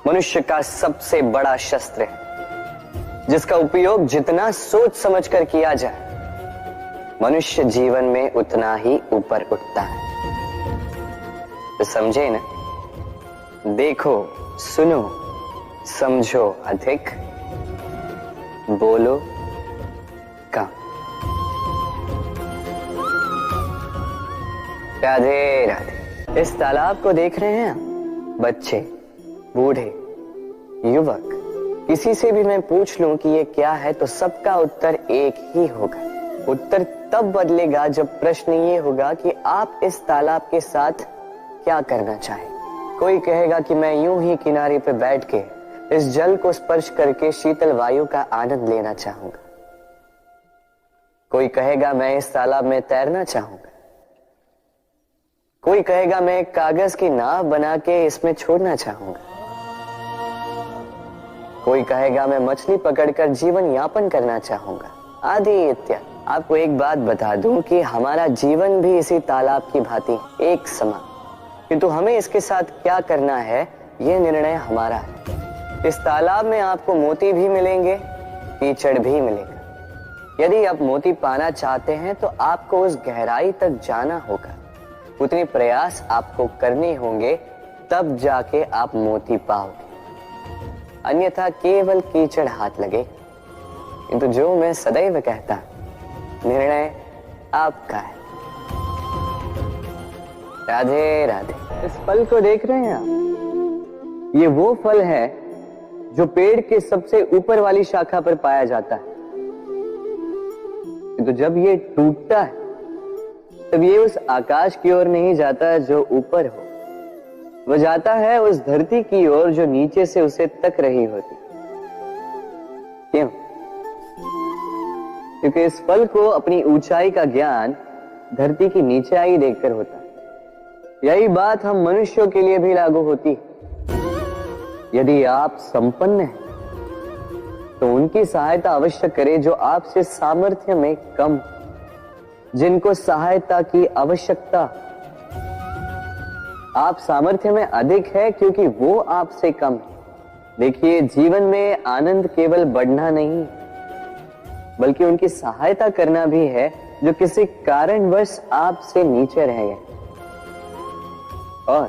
मनुष्य का सबसे बड़ा शस्त्र है, जिसका उपयोग जितना सोच समझकर किया जाए, मनुष्य जीवन में उतना ही ऊपर उठता है। तो समझे ना? देखो, सुनो, समझो अधिक, बोलो कम। राधे राधे। इस तालाब को देख रहे हैं? बच्चे, बूढ़े, युवक, किसी से भी मैं पूछ लूं कि ये क्या है तो सबका उत्तर एक ही होगा। उत्तर तब बदलेगा जब प्रश्न ये होगा कि आप इस तालाब के साथ क्या करना चाहें। कोई कहेगा कि मैं यूं ही किनारे पर बैठ के इस जल को स्पर्श करके शीतल वायु का आनंद लेना चाहूंगा। कोई कहेगा मैं इस तालाब में तैरना चाहूंगा। कोई कहेगा मैं एक कागज की नाव बना के इसमें छोड़ना चाहूंगा। कोई कहेगा मैं मछली पकड़कर जीवन यापन करना चाहूंगा, आदि इत्यादि। आपको एक बात बता दूं कि हमारा जीवन भी इसी तालाब की भांति एक समान, किंतु हमें इसके साथ क्या करना है यह निर्णय हमारा है। इस तालाब में आपको मोती भी मिलेंगे, कीचड़ भी मिलेगा। यदि आप मोती पाना चाहते हैं तो आपको उस गहराई तक जाना होगा, उतने प्रयास आपको करने होंगे, तब जाके आप मोती पाओगे। अन्यथा केवल कीचड़ हाथ लगे। किंतु जो मैं सदैव कहता, निर्णय आपका है। राधे राधे। इस फल को देख रहे हैं आप? ये वो फल है जो पेड़ के सबसे ऊपर वाली शाखा पर पाया जाता है। तो जब ये टूटता है तब ये उस आकाश की ओर नहीं जाता जो ऊपर हो, वह जाता है उस धरती की ओर जो नीचे से उसे तक रही होती। क्यों? क्योंकि इस फल को अपनी ऊंचाई का ज्ञान धरती की नीचाई देखकर होता है। यही बात हम मनुष्यों के लिए भी लागू होती है। यदि आप संपन्न हैं तो उनकी सहायता अवश्य करें जो आपसे सामर्थ्य में कम, जिनको सहायता की आवश्यकता। आप सामर्थ्य में अधिक है क्योंकि वो आपसे कम है। देखिए, जीवन में आनंद केवल बढ़ना नहीं बल्कि उनकी सहायता करना भी है जो किसी कारणवश आपसे नीचे रह गए। और